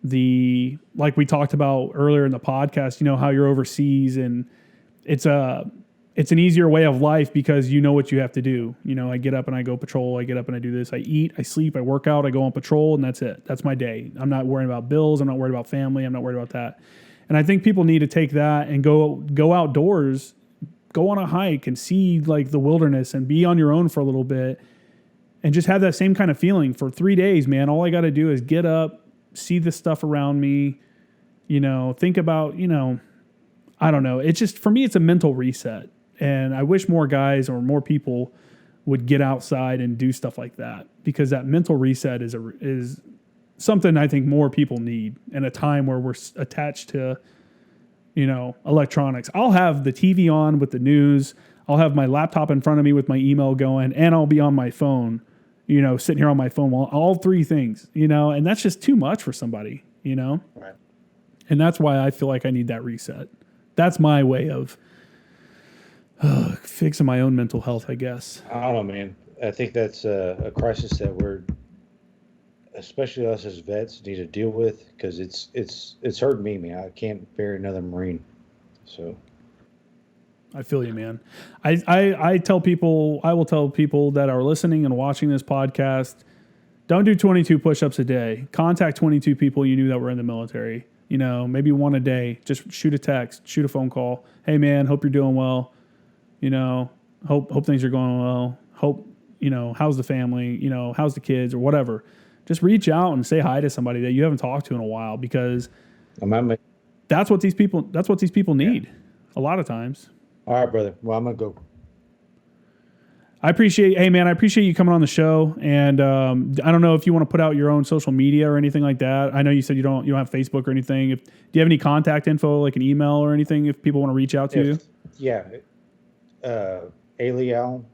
like we talked about earlier in the podcast, how you're overseas, and it's an easier way of life because you know what you have to do. I get up and I go patrol. I get up and I do this. I eat, I sleep, I work out, I go on patrol, and that's it. That's my day. I'm not worrying about bills. I'm not worried about family. I'm not worried about that. And I think people need to take that and go outdoors, go on a hike and see like the wilderness and be on your own for a little bit and just have that same kind of feeling for 3 days, man. All I got to do is get up, see the stuff around me, think about, I don't know. It's just, for me, it's a mental reset. And I wish more guys or more people would get outside and do stuff like that, because that mental reset is something I think more people need in a time where we're attached to, electronics. I'll have the TV on with the news. I'll have my laptop in front of me with my email going, and I'll be on my phone, sitting here on my phone while all three things, and that's just too much for somebody, Right. And that's why I feel like I need that reset. That's my way of fixing my own mental health, I guess. I don't know, man. I think that's a crisis that we're, especially us as vets, need to deal with, because it's hurting me, man. I can't bear another Marine. So I feel you, man. I will tell people that are listening and watching this podcast, don't do 22 push-ups a day. Contact 22 people you knew that were in the military. Maybe one a day. Just shoot a text, shoot a phone call. Hey, man, hope you're doing well. Hope things are going well. Hope, how's the family? How's the kids, or whatever. Just reach out and say hi to somebody that you haven't talked to in a while, because that's what these people need a lot of times. All right, brother. Well, I'm gonna go. I appreciate you coming on the show, and I don't know if you want to put out your own social media or anything like that. I know you said you don't have Facebook or anything. Do you have any contact info, like an email or anything, if people want to reach out to you? Yeah, Leal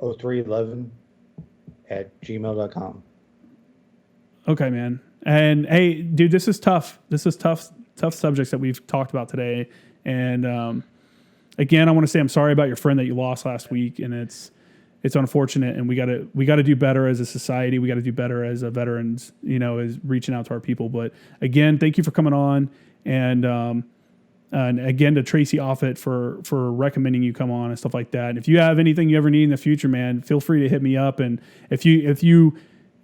0311 at gmail.com. Okay, man. And hey, dude, this is tough. This is tough subjects that we've talked about today. And again, I want to say I'm sorry about your friend that you lost last week, and it's unfortunate, and we gotta do better as a society. We got to do better as a veterans, as reaching out to our people. But again, thank you for coming on, and again to Tracy Offit for recommending you come on and stuff like that. And if you have anything you ever need in the future, man, feel free to hit me up. And if you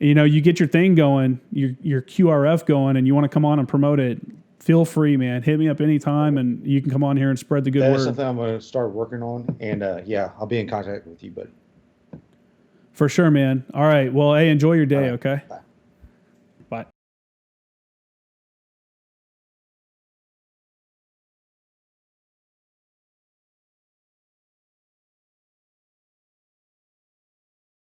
get your thing going, your QRF going, and you want to come on and promote it, feel free, man. Hit me up anytime, and you can come on here and spread the good word. That's something I'm going to start working on, and I'll be in contact with you, buddy. For sure, man. All right. Well, hey, enjoy your day, okay? Bye.